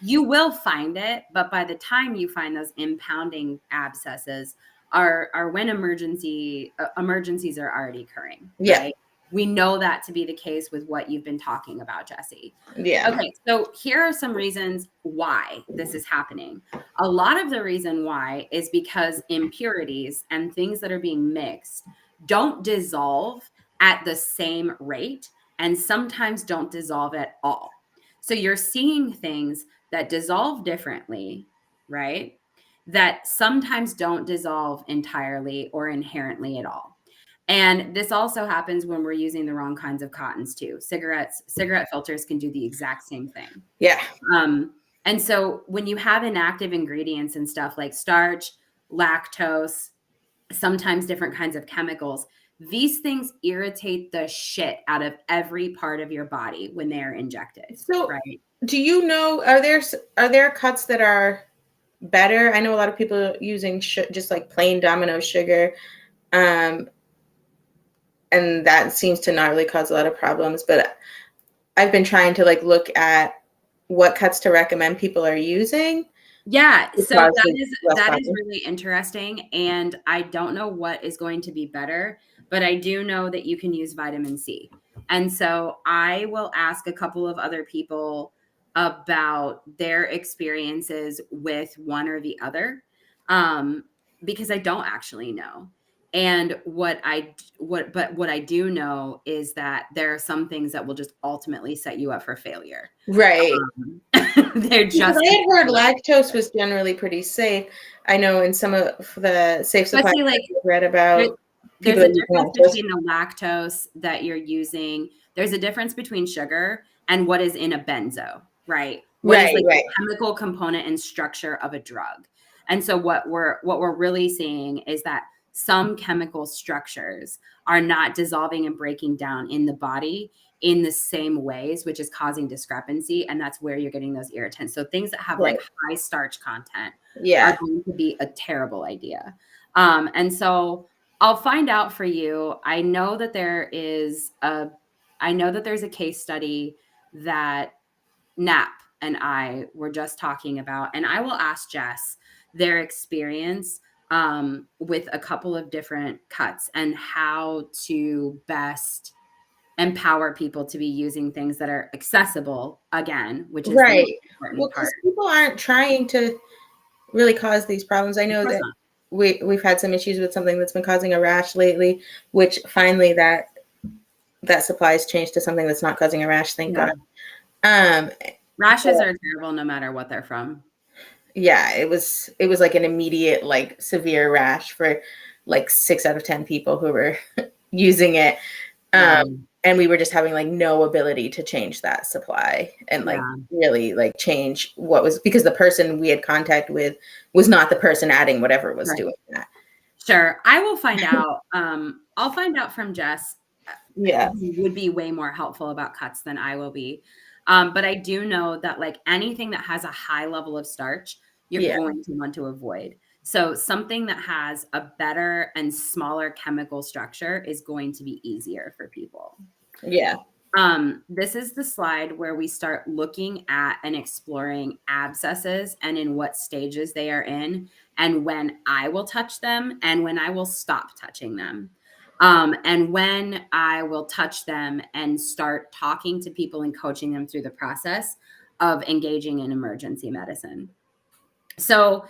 You will find it, but by the time you find those impounding abscesses are when emergencies are already occurring. Yeah. Right? We know that to be the case with what you've been talking about, Jessi. Yeah. Okay, so here are some reasons why this is happening. A lot of the reason why is because impurities and things that are being mixed don't dissolve at the same rate and sometimes don't dissolve at all. So you're seeing things that dissolve differently, right? That sometimes don't dissolve entirely or inherently at all. And this also happens when we're using the wrong kinds of cottons too. Cigarette filters can do the exact same thing. Yeah. And so when you have inactive ingredients and stuff like starch, lactose, sometimes different kinds of chemicals, these things irritate the shit out of every part of your body when they are injected. So, right? Do you know, are there cuts that are better? I know a lot of people using just like plain Domino sugar. And that seems to not really cause a lot of problems, but I've been trying to like look at what cuts to recommend people are using. Yeah, so that is really interesting, and I don't know what is going to be better, but I do know that you can use vitamin C. And so I will ask a couple of other people about their experiences with one or the other, because I don't actually know. And what I do know is that there are some things that will just ultimately set you up for failure. Right. They're just. I had heard lactose was generally pretty safe. I know in some of the safe supplies like, I read about. There's a difference between the lactose that you're using. There's a difference between sugar and what is in a benzo, right? What is like the chemical component and structure of a drug. And so what we're really seeing is that some chemical structures are not dissolving and breaking down in the body in the same ways, which is causing discrepancy. And that's where you're getting those irritants. So things that have like high starch content are going to be a terrible idea. And so I'll find out for you. I know that there's a case study that Knapp and I were just talking about, and I will ask Jess their experience with a couple of different cuts and how to best empower people to be using things that are accessible again, which is the most important part. People aren't trying to really cause these problems. I know that we've had some issues with something that's been causing a rash lately, which finally that supply has changed to something that's not causing a rash, thank God. Rashes are terrible no matter what they're from. Yeah, it was like an immediate, like severe rash for like 6 out of 10 people who were using it. And we were just having like no ability to change that supply and like really like change what was, because the person we had contact with was not the person adding whatever was doing that. Sure. I will find out. I'll find out from Jess. Yeah. Who would be way more helpful about cuts than I will be. But I do know that like anything that has a high level of starch, you're Yeah. going to want to avoid. So something that has a better and smaller chemical structure is going to be easier for people. Yeah. This is the slide where we start looking at and exploring abscesses and in what stages they are in, and when I will touch them and when I will stop touching them. And when I will touch them and start talking to people and coaching them through the process of engaging in emergency medicine. So,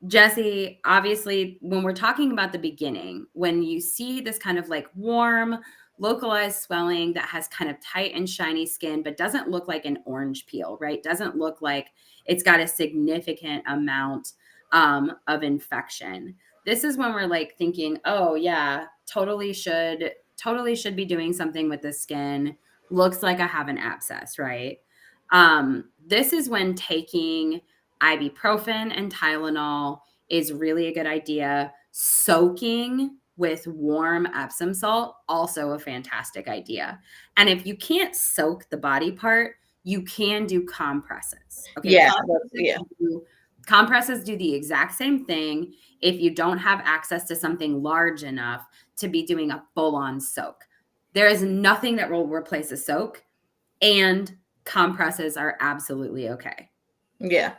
Jessi, obviously, when we're talking about the beginning, when you see this kind of like warm, localized swelling that has kind of tight and shiny skin, but doesn't look like an orange peel, right? Doesn't look like it's got a significant amount of infection. This is when we're like thinking, oh yeah, totally should be doing something with the skin. Looks like I have an abscess, right? This is when taking ibuprofen and Tylenol is really a good idea. Soaking with warm Epsom salt, also a fantastic idea. And if you can't soak the body part, you can do compresses. Okay. Yeah. Compresses do the exact same thing if you don't have access to something large enough to be doing a full on soak. There is nothing that will replace a soak, and compresses are absolutely okay. Yeah.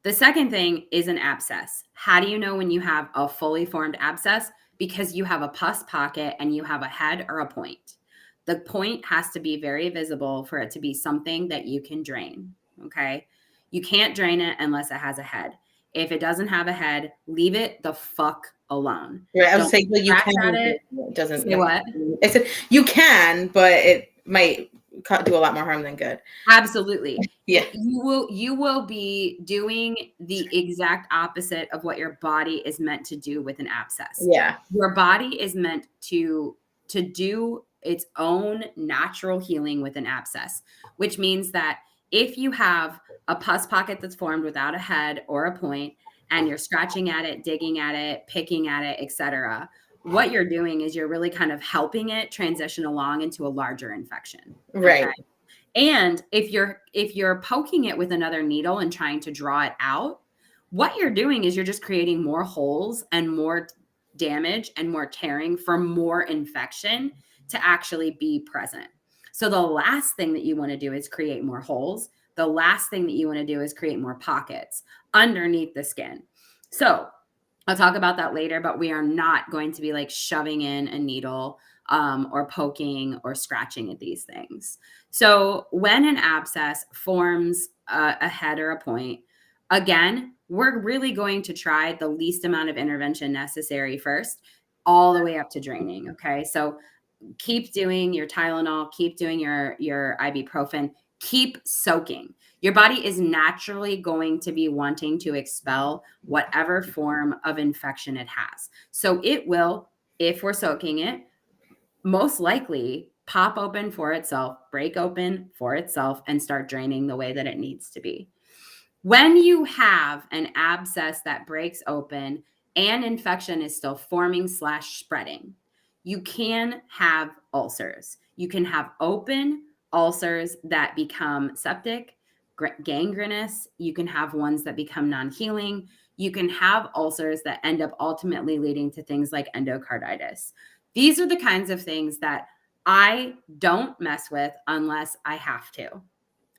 The second thing is an abscess. How do you know when you have a fully formed abscess? Because you have a pus pocket and you have a head or a point. The point has to be very visible for it to be something that you can drain. Okay. You can't drain it unless it has a head. If it doesn't have a head, leave it the fuck alone. Right. I was Don't saying, but you scratch can. at it. It doesn't. Say what? I said you can, but it might do a lot more harm than good. Absolutely. Yeah. You will be doing the exact opposite of what your body is meant to do with an abscess. Yeah. Your body is meant to do its own natural healing with an abscess, which means that if you have a pus pocket that's formed without a head or a point, and you're scratching at it, digging at it, picking at it, etc., what you're doing is you're really kind of helping it transition along into a larger infection. Right. Okay? And if you're poking it with another needle and trying to draw it out, what you're doing is you're just creating more holes and more damage and more tearing for more infection to actually be present. So the last thing that you want to do is create more holes. The last thing that you want to do is create more pockets underneath the skin. So I'll talk about that later, but we are not going to be like shoving in a needle or poking or scratching at these things. So when an abscess forms a head or a point, again, we're really going to try the least amount of intervention necessary first, all the way up to draining. Okay. So keep doing your Tylenol, keep doing your ibuprofen, keep soaking. Your body is naturally going to be wanting to expel whatever form of infection it has. So it will, if we're soaking it, most likely pop open for itself, break open for itself, and start draining the way that it needs to be. When you have an abscess that breaks open and infection is still forming / spreading, you can have ulcers. You can have open ulcers that become septic, gangrenous. You can have ones that become non-healing. You can have ulcers that end up ultimately leading to things like endocarditis. These are the kinds of things that I don't mess with unless I have to.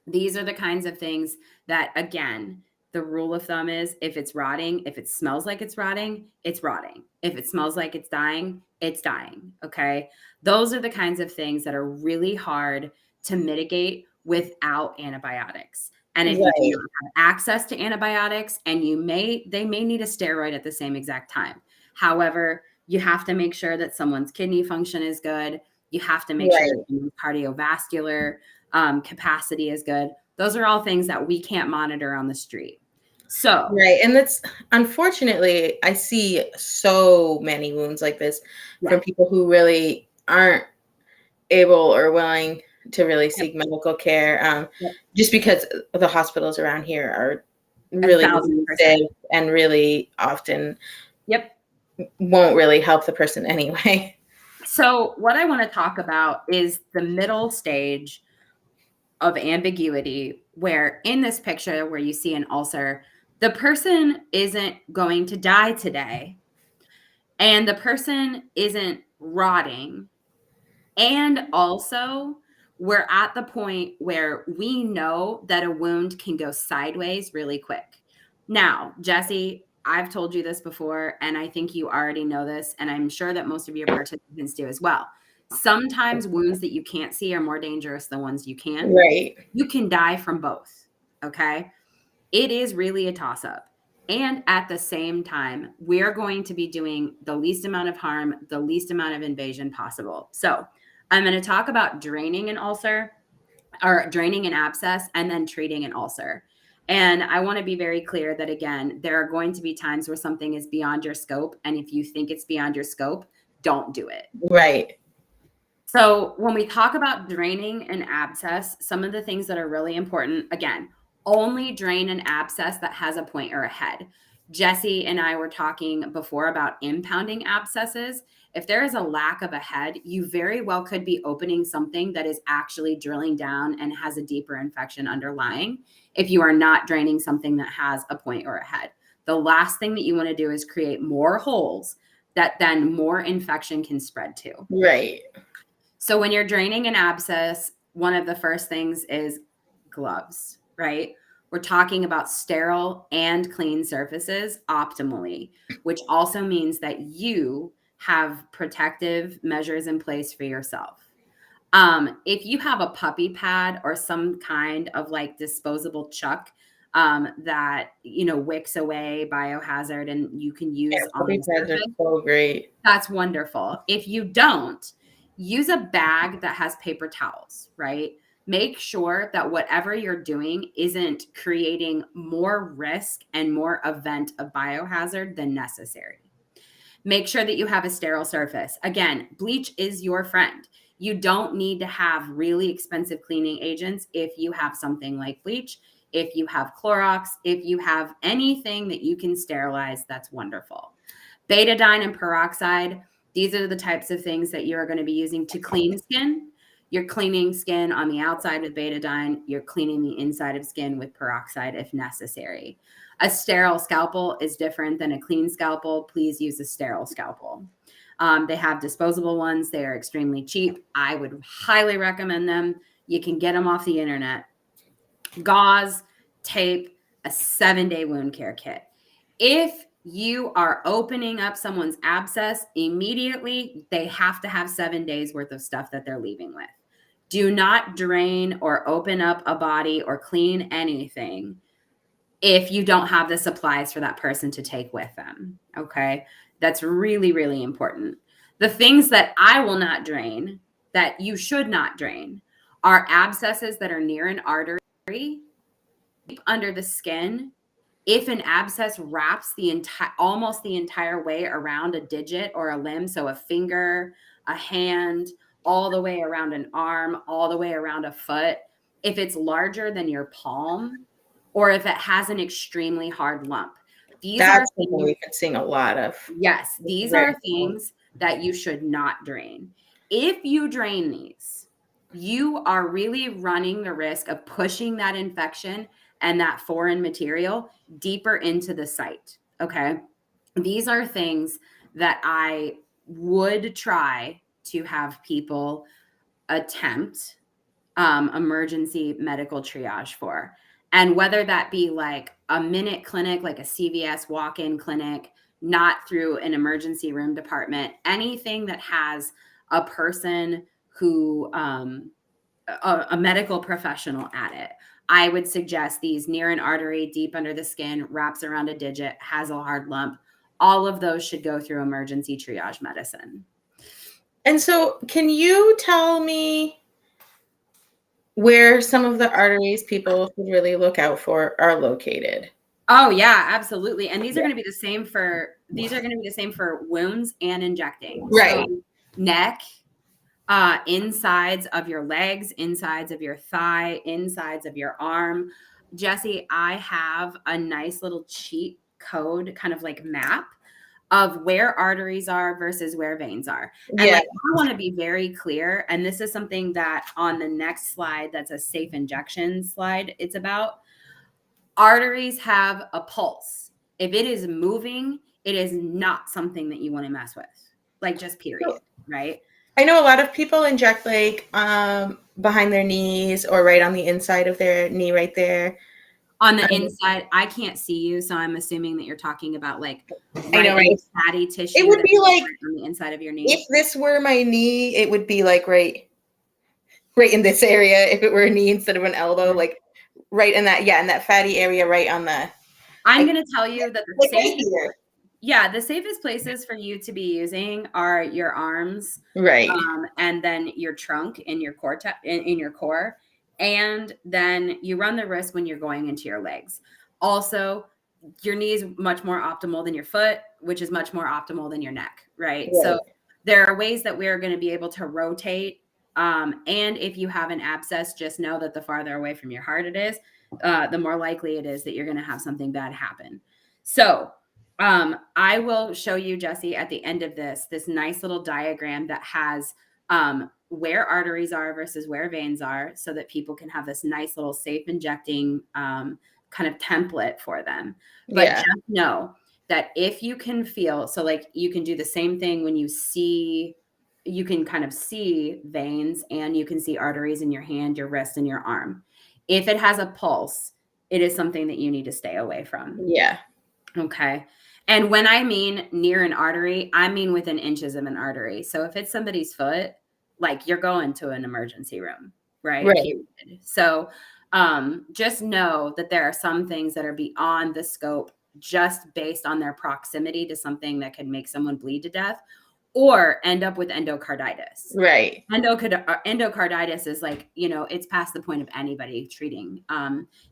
These are the kinds of things that, again, the rule of thumb is if it's rotting, if it smells like it's rotting, it's rotting. If it smells like it's dying, it's dying. Okay. Those are the kinds of things that are really hard to mitigate without antibiotics. And if you do not have access to antibiotics, and they may need a steroid at the same exact time. However, you have to make sure that someone's kidney function is good. You have to make sure that cardiovascular capacity is good. Those are all things that we can't monitor on the street. So right. And that's unfortunately, I see so many wounds like this from people who really aren't able or willing to really seek medical care, just because the hospitals around here are really safe and really often won't really help the person anyway. So what I want to talk about is the middle stage of ambiguity where in this picture where you see an ulcer, the person isn't going to die today and the person isn't rotting. And also, we're at the point where we know that a wound can go sideways really quick. Now, Jessi, I've told you this before, and I think you already know this, and I'm sure that most of your participants do as well. Sometimes wounds that you can't see are more dangerous than ones you can. Right. You can die from both. Okay. It is really a toss up. And at the same time, we're going to be doing the least amount of harm, the least amount of invasion possible. So I'm going to talk about draining an ulcer or draining an abscess and then treating an ulcer. And I want to be very clear that, again, there are going to be times where something is beyond your scope. And if you think it's beyond your scope, don't do it. Right. So when we talk about draining an abscess, some of the things that are really important, again, only drain an abscess that has a point or a head. Jessi and I were talking before about impounding abscesses. If there is a lack of a head, you very well could be opening something that is actually drilling down and has a deeper infection underlying if you are not draining something that has a point or a head. The last thing that you want to do is create more holes that then more infection can spread to. Right. So when you're draining an abscess, one of the first things is gloves, right? We're talking about sterile and clean surfaces optimally, which also means that you have protective measures in place for yourself. If you have a puppy pad or some kind of like disposable chuck that, wicks away biohazard and you can use on the Puppy pads are surface, so great. that's wonderful. If you don't, use a bag that has paper towels, right? Make sure that whatever you're doing isn't creating more risk and more event of biohazard than necessary. Make sure that you have a sterile surface. Again, bleach is your friend. You don't need to have really expensive cleaning agents if you have something like bleach, if you have Clorox, if you have anything that you can sterilize, that's wonderful. Betadine and peroxide, these are the types of things that you're going to be using to clean skin. You're cleaning skin on the outside with betadine. You're cleaning the inside of skin with peroxide if necessary. A sterile scalpel is different than a clean scalpel. Please use a sterile scalpel. They have disposable ones. They are extremely cheap. I would highly recommend them. You can get them off the internet. Gauze, tape, a 7-day wound care kit. If you are opening up someone's abscess immediately, they have to have 7 days worth of stuff that they're leaving with. Do not drain or open up a body or clean anything if you don't have the supplies for that person to take with them. Okay. That's really, really important. The things that I will not drain, that you should not drain, are abscesses that are near an artery, deep under the skin. If an abscess wraps almost the entire way around a digit or a limb, so a finger, a hand, all the way around an arm, all the way around a foot, if it's larger than your palm, or if it has an extremely hard lump. That's something we've been seeing a lot of. Yes, these are things that you should not drain. If you drain these, you are really running the risk of pushing that infection and that foreign material deeper into the site. Okay. These are things that I would try to have people attempt emergency medical triage for. And whether that be like a minute clinic, like a CVS walk-in clinic, not through an emergency room department, anything that has a person who, a medical professional at it. I would suggest these near an artery, deep under the skin, wraps around a digit, has a hard lump. All of those should go through emergency triage medicine. And so can you tell me where some of the arteries people should really look out for are located? Oh yeah, absolutely. And these are going to be the same for wounds and injecting. Right. So neck, insides of your legs, insides of your thigh, insides of your arm. Jessi, I have a nice little cheat code kind of like map of where arteries are versus where veins are. And Yeah. like, I want to be very clear. And this is something that on the next slide, that's a safe injection slide, it's about arteries have a pulse. If it is moving, it is not something that you want to mess with, like just period, right? I know a lot of people inject like behind their knees or right on the inside of their knee right there. On the inside, I can't see you, so I'm assuming that you're talking about like I know, right? fatty tissue. It would be like on the inside of your knee. if this were my knee, it would be like right in this area. If it were a knee instead of an elbow, like right in that, in that fatty area, right on the. I'm going to tell you that the safest places for you to be using are your arms, right, and then your trunk and your core in your core, and then you run the risk when you're going into your legs. Also, your knee is much more optimal than your foot, which is much more optimal than your neck, right? So there are ways that we're going to be able to rotate. And if you have an abscess, just know that the farther away from your heart it is, the more likely it is that you're going to have something bad happen. So I will show you, Jessi, at the end of this nice little diagram that has where arteries are versus where veins are, so that people can have this nice little safe injecting kind of template for them. But just know that if you can feel, so like you can do the same thing when you can kind of see veins and you can see arteries in your hand, your wrist, and your arm. If it has a pulse, it is something that you need to stay away from. Yeah. Okay. And when I mean near an artery, I mean within inches of an artery. So if it's somebody's foot, like you're going to an emergency room, right? Period. So just know that there are some things that are beyond the scope just based on their proximity to something that could make someone bleed to death or end up with endocarditis. Right. Endocarditis is like, it's past the point of anybody treating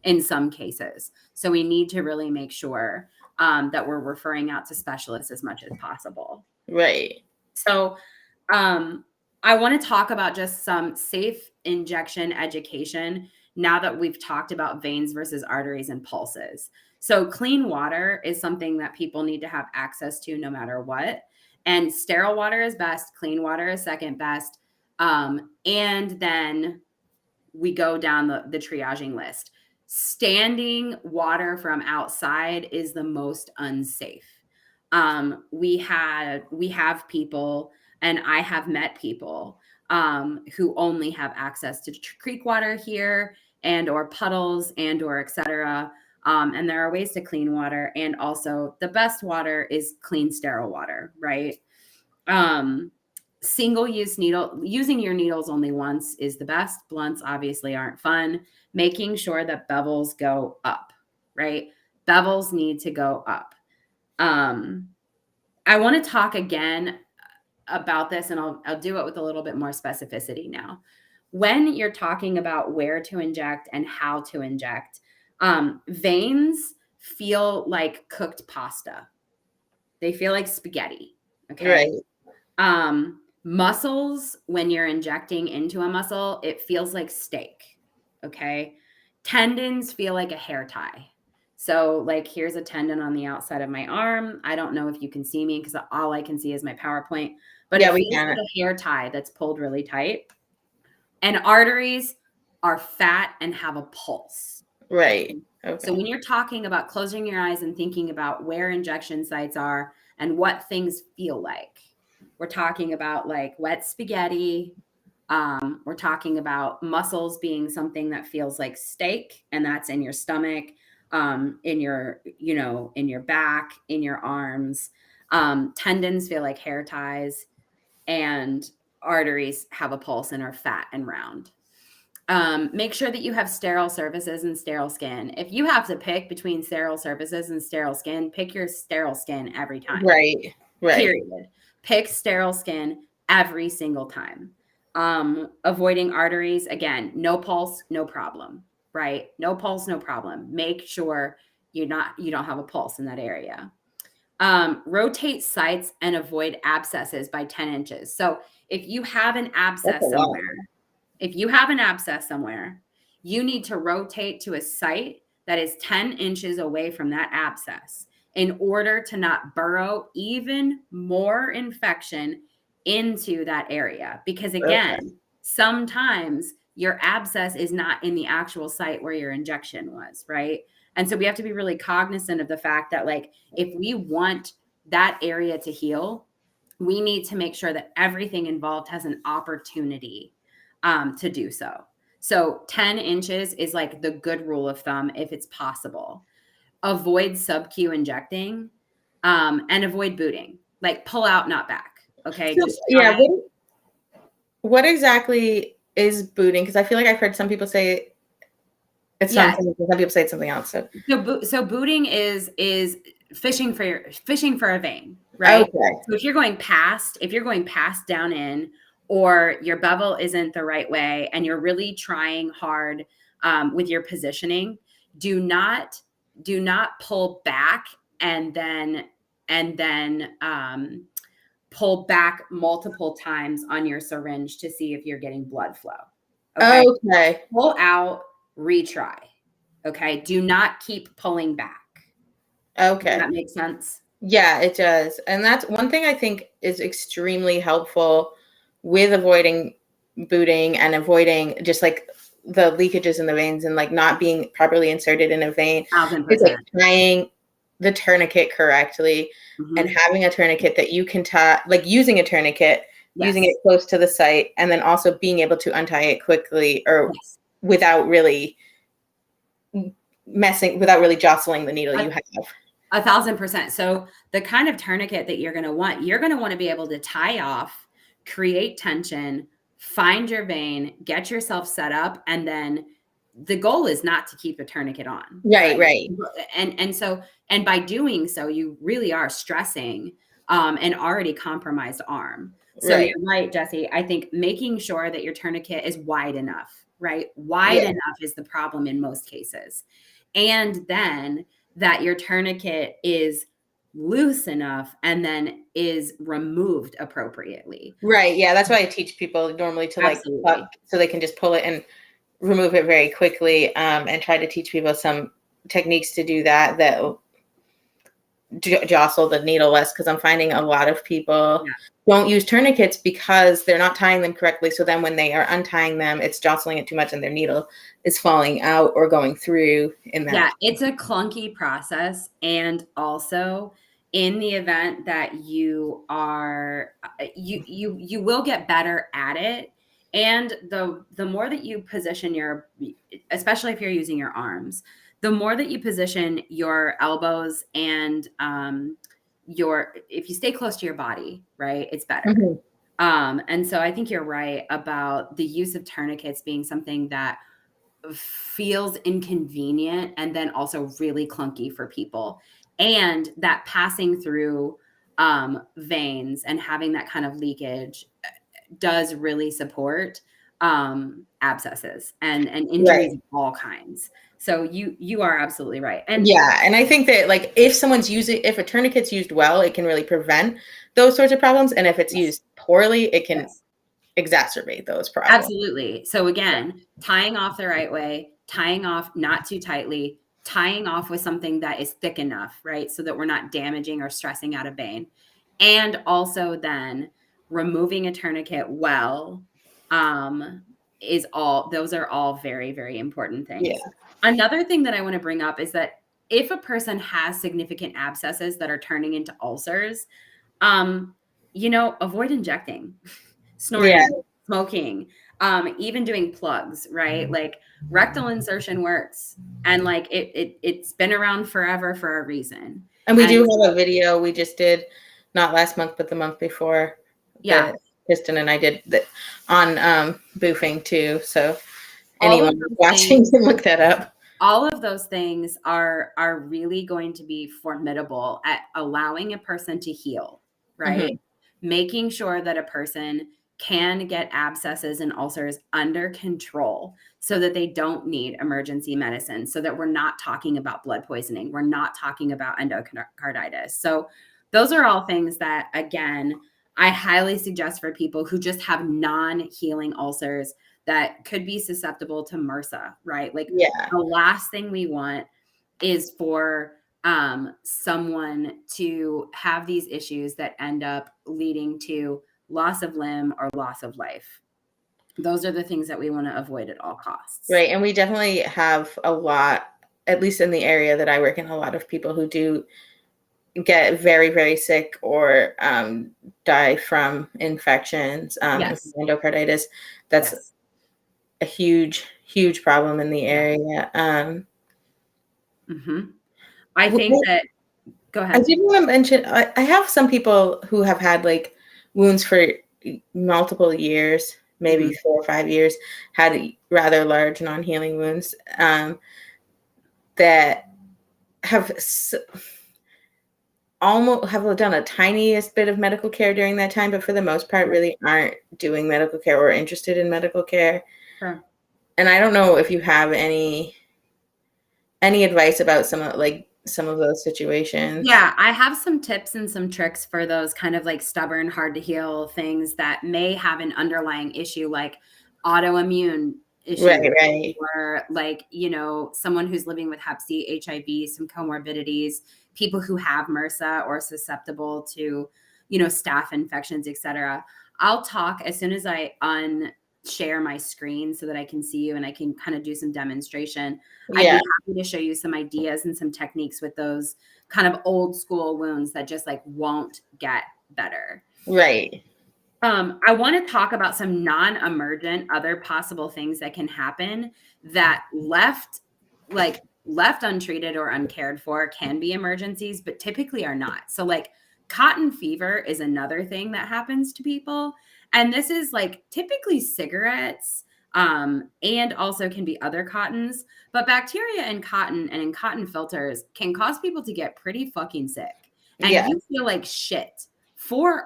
in some cases. So we need to really make sure that we're referring out to specialists as much as possible. Right. So I want to talk about just some safe injection education now that we've talked about veins versus arteries and pulses. So clean water is something that people need to have access to no matter what. And sterile water is best. Clean water is second best. And then we go down the triaging list. Standing water from outside is the most unsafe. We have people, and I have met people who only have access to creek water here and or puddles and or et cetera. And there are ways to clean water. And also the best water is clean, sterile water, right? Single use needle, using your needles only once is the best. Blunts obviously aren't fun. Making sure that bevels go up, right? Bevels need to go up. I want to talk again about this, and I'll do it with a little bit more specificity now. When you're talking about where to inject and how to inject, veins feel like cooked pasta. They feel like spaghetti. Okay. Right. Muscles, when you're injecting into a muscle, it feels like steak. Okay. Tendons feel like a hair tie. So like here's a tendon on the outside of my arm. I don't know if you can see me because all I can see is my PowerPoint, but it feels like a hair tie that's pulled really tight. And arteries are fat and have a pulse. Right. Okay. So when you're talking about closing your eyes and thinking about where injection sites are and what things feel like, we're talking about like wet spaghetti. We're talking about muscles being something that feels like steak, and that's in your stomach, in your, in your back, in your arms. Tendons feel like hair ties, and arteries have a pulse and are fat and round. Make sure that you have sterile surfaces and sterile skin. If you have to pick between sterile surfaces and sterile skin, pick your sterile skin every time. Right. Period. Pick sterile skin every single time. Avoiding arteries, again, no pulse, no problem, right? No pulse, no problem. Make sure you don't have a pulse in that area. Rotate sites and avoid abscesses by 10 inches. So if you have an abscess somewhere, you need to rotate to a site that is 10 inches away from that abscess. in order to not burrow even more infection into that area. Because again, sometimes your abscess is not in the actual site where your injection was, right? And so we have to be really cognizant of the fact that, like, if we want that area to heal, we need to make sure that everything involved has an opportunity to do so. So 10 inches is like the good rule of thumb if it's possible. Avoid sub-Q injecting and avoid booting. Like, pull out, not back. Okay. So, yeah. What exactly is booting? Because I feel like I've heard some people say it's something. Some people say it's something else. So booting is fishing for a vein, right? Okay. So if you're going past down in, or your bevel isn't the right way, and you're really trying hard with your positioning, do not pull back and then pull back multiple times on your syringe to see if you're getting blood flow. Okay. Pull out, retry. Okay. Do not keep pulling back. Okay. Does that make sense? Yeah, it does. And that's one thing I think is extremely helpful with avoiding booting and avoiding just like the leakages in the veins and like not being properly inserted in a vein. 1000%. It's like tying the tourniquet correctly and having a tourniquet that you can tie, like using a tourniquet, using it close to the site, and then also being able to untie it quickly or without really jostling the needle you have. 1000%. So the kind of tourniquet that you're going to want to be able to tie off, create tension, find your vein, get yourself set up, and then the goal is not to keep a tourniquet on. Right. And by doing so, you really are stressing an already compromised arm. So you're right, Jessi. I think making sure that your tourniquet is wide enough, right? Wide enough is the problem in most cases. And then that your tourniquet is loose enough and then is removed appropriately. Right. Yeah. That's why I teach people normally to like tuck so they can just pull it and remove it very quickly, and try to teach people some techniques to do that jostle the needle less, because I'm finding a lot of people don't use tourniquets because they're not tying them correctly. So then when they are untying them, it's jostling it too much and their needle is falling out or going through in that. Yeah, it's a clunky process. And also, in the event that you are you will get better at it. And the more that you position especially if you're using your arms, the more that you position your elbows and if you stay close to your body, right, it's better. And so I think you're right about the use of tourniquets being something that feels inconvenient and then also really clunky for people. And that passing through veins and having that kind of leakage does really support abscesses and injuries of all kinds. So you are absolutely right. And and I think that like if a tourniquet's used well, it can really prevent those sorts of problems. And if it's used poorly, it can exacerbate those problems. Absolutely. So again, tying off the right way, tying off not too tightly, tying off with something that is thick enough, right? So that we're not damaging or stressing out a vein. And also then removing a tourniquet well, those are all very, very important things. Yeah. Another thing that I want to bring up is that if a person has significant abscesses that are turning into ulcers, avoid injecting, snorting, smoking, even doing plugs, right? Like rectal insertion works. And like it's been around forever for a reason. And we do have a video we just did, not last month, but the month before. Yeah. Kristen and I did that on boofing too. So anyone watching can look that up. All of those things are really going to be formidable at allowing a person to heal, right? Making sure that a person can get abscesses and ulcers under control so that they don't need emergency medicine, so that we're not talking about blood poisoning. We're not talking about endocarditis. So those are all things that, again, I highly suggest for people who just have non-healing ulcers that could be susceptible to MRSA, right? Like the last thing we want is for someone to have these issues that end up leading to loss of limb or loss of life. Those are the things that we want to avoid at all costs. Right. And we definitely have a lot, at least in the area that I work in, a lot of people who do get very, very sick or die from infections, Yes. endocarditis. That's Yes. a huge, huge problem in the area. I think that, go I ahead. did want to mention, I have some people who have had like wounds for multiple years, maybe 4 or 5 years, had rather large non-healing wounds that have almost have done a tiniest bit of medical care during that time, but for the most part really aren't doing medical care or interested in medical care. Sure. And I don't know if you have any advice about some of those situations. Yeah, I have some tips and some tricks for those kind of like stubborn, hard to heal things that may have an underlying issue like autoimmune issue, Right. or like, someone who's living with Hep C, HIV, some comorbidities, people who have MRSA or susceptible to, staph infections, etc. I'll talk as soon as I share my screen so that I can see you and I can kind of do some demonstration. I'd be Yeah. happy to show you some ideas and some techniques with those kind of old school wounds that just like won't get better. Right. I want to talk about some non-emergent other possible things that can happen that left untreated or uncared for can be emergencies, but typically are not. So like cotton fever is another thing that happens to people. And this is like typically cigarettes, and also can be other cottons, but bacteria in cotton and in cotton filters can cause people to get pretty fucking sick. And you feel like shit for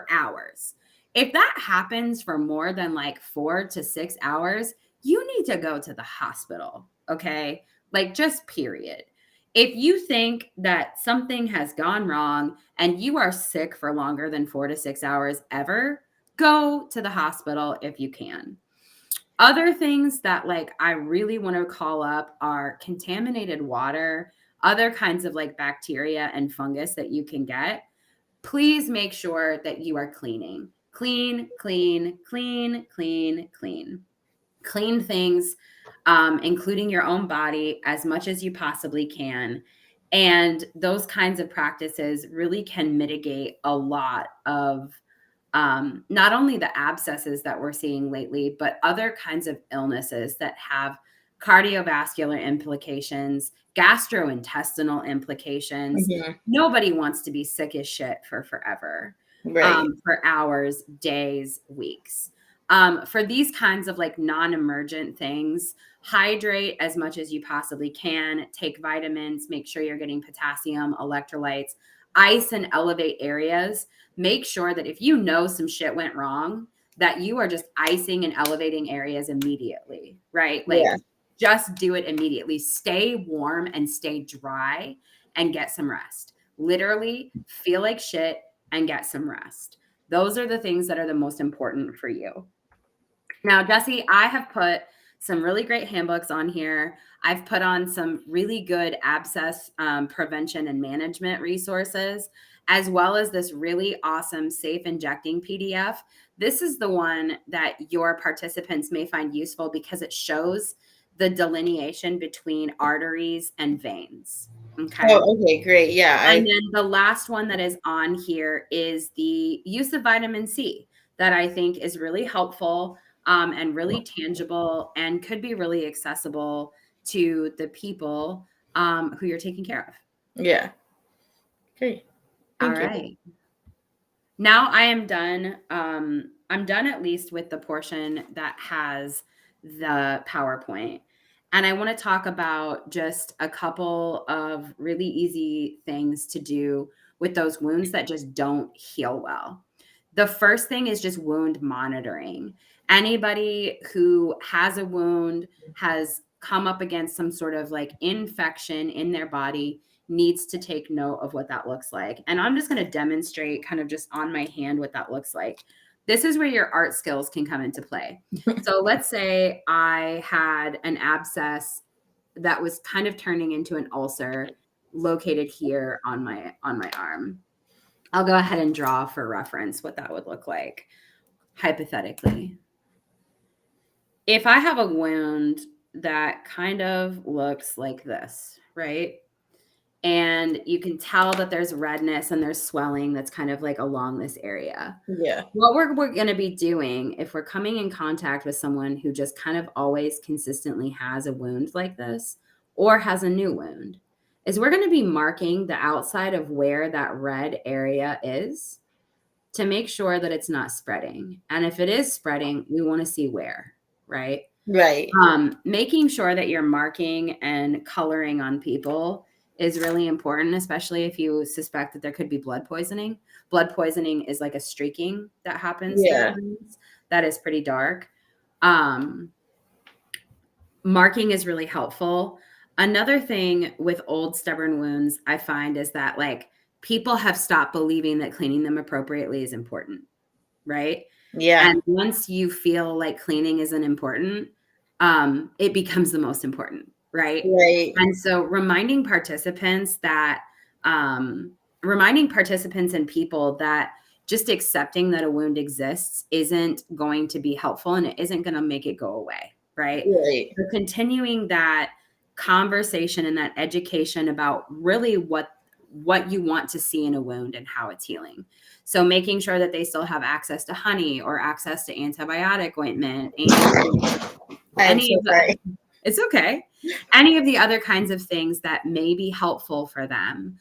hours. If that happens for more than like 4 to 6 hours, you need to go to the hospital. Okay. Like just period. If you think that something has gone wrong and you are sick for longer than 4 to 6 hours ever, go to the hospital if you can. Other things that like I really want to call up are contaminated water, other kinds of like bacteria and fungus that you can get. Please make sure that you are cleaning. Clean, clean, clean, clean, clean. Clean things, including your own body, as much as you possibly can. And those kinds of practices really can mitigate a lot of not only the abscesses that we're seeing lately, but other kinds of illnesses that have cardiovascular implications, gastrointestinal implications. Mm-hmm. Nobody wants to be sick as shit for forever, Right. for hours, days, weeks. For these kinds of like non-emergent things, hydrate as much as you possibly can, take vitamins, make sure you're getting potassium, electrolytes, ice and elevate areas. Make sure that if you know some shit went wrong, that you are just icing and elevating areas immediately, right? Like just do it immediately. Stay warm and stay dry and get some rest. Literally feel like shit and get some rest. Those are the things that are the most important for you. Now, Jessi, I have put some really great handbooks on here. I've put on some really good abscess prevention and management resources, as well as this really awesome safe injecting PDF. This is the one that your participants may find useful because it shows the delineation between arteries and veins. Okay. Oh, okay, great. Yeah. And then the last one that is on here is the use of vitamin C that I think is really helpful, and really tangible and could be really accessible to the people who you're taking care of. Yeah. Great. All Thank you. right. Now I am done. I'm done at least with the portion that has the PowerPoint. And I want to talk about just a couple of really easy things to do with those wounds that just don't heal well. The first thing is just wound monitoring. Anybody who has a wound, has come up against some sort of like infection in their body, needs to take note of what that looks like. And I'm just going to demonstrate kind of just on my hand what that looks like. This is where your art skills can come into play. So let's say I had an abscess that was kind of turning into an ulcer located here on my arm. I'll go ahead and draw for reference what that would look like hypothetically. If I have a wound that kind of looks like this, right? And you can tell that there's redness and there's swelling that's kind of like along this area. Yeah. What we're going to be doing if we're coming in contact with someone who just kind of always consistently has a wound like this or has a new wound is we're going to be marking the outside of where that red area is to make sure that it's not spreading. And if it is spreading, we want to see where, right? Right. Making sure that you're marking and coloring on people is really important, especially if you suspect that there could be blood poisoning. Blood poisoning is like a streaking that happens. Yeah. That is pretty dark. Marking is really helpful. Another thing with old stubborn wounds I find is that like people have stopped believing that cleaning them appropriately is important, right? Yeah. And once you feel like cleaning isn't important, it becomes the most important, right? Right. And so reminding participants and people that just accepting that a wound exists isn't going to be helpful and it isn't going to make it go away, right? Right. So continuing that conversation and that education about really what you want to see in a wound and how it's healing. So making sure that they still have access to honey or access to antibiotic ointment and it's okay. Any of the other kinds of things that may be helpful for them.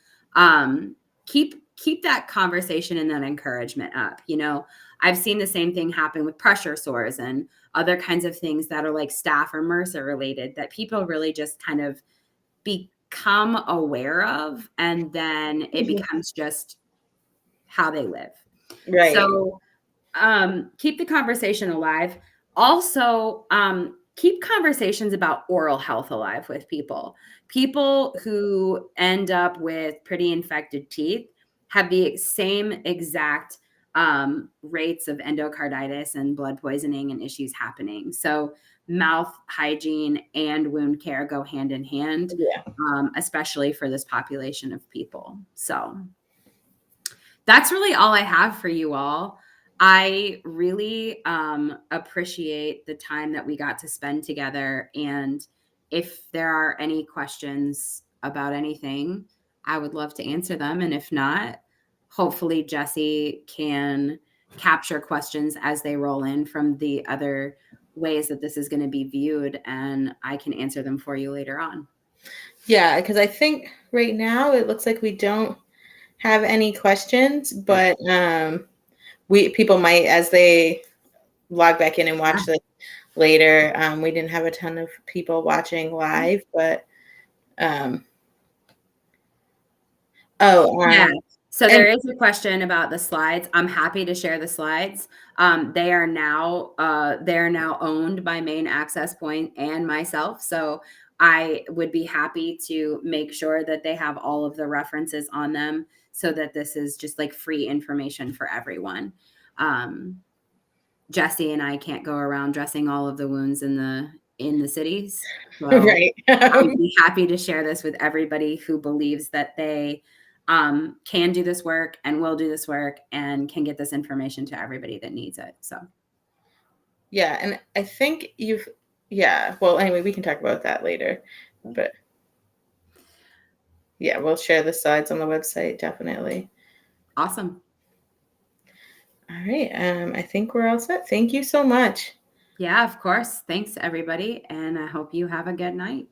Keep that conversation and that encouragement up. You know, I've seen the same thing happen with pressure sores and other kinds of things that are like staph or MRSA related that people really just kind of become aware of, and then it becomes just how they live. Right. So keep the conversation alive. Also, keep conversations about oral health alive with people. People who end up with pretty infected teeth have the same exact rates of endocarditis and blood poisoning and issues happening. So mouth hygiene and wound care go hand in hand, especially for this population of people. So that's really all I have for you all. I really appreciate the time that we got to spend together. And if there are any questions about anything, I would love to answer them. And if not, hopefully Jessi can capture questions as they roll in from the other ways that this is going to be viewed, and I can answer them for you later on. Yeah, because I think right now it looks like we don't have any questions, but people might, as they log back in and watch this later. We didn't have a ton of people watching live, but so there is a question about the slides. I'm happy to share the slides. They are now owned by Main Access Point and myself. So I would be happy to make sure that they have all of the references on them so that this is just like free information for everyone. Jessi and I can't go around dressing all of the wounds in the cities. So right. I'd be happy to share this with everybody who believes that they can do this work and will do this work and can get this information to everybody that needs it. So. Yeah. And I think well, anyway, we can talk about that later, but yeah, we'll share the slides on the website. Definitely. Awesome. All right. I think we're all set. Thank you so much. Yeah, of course. Thanks everybody. And I hope you have a good night.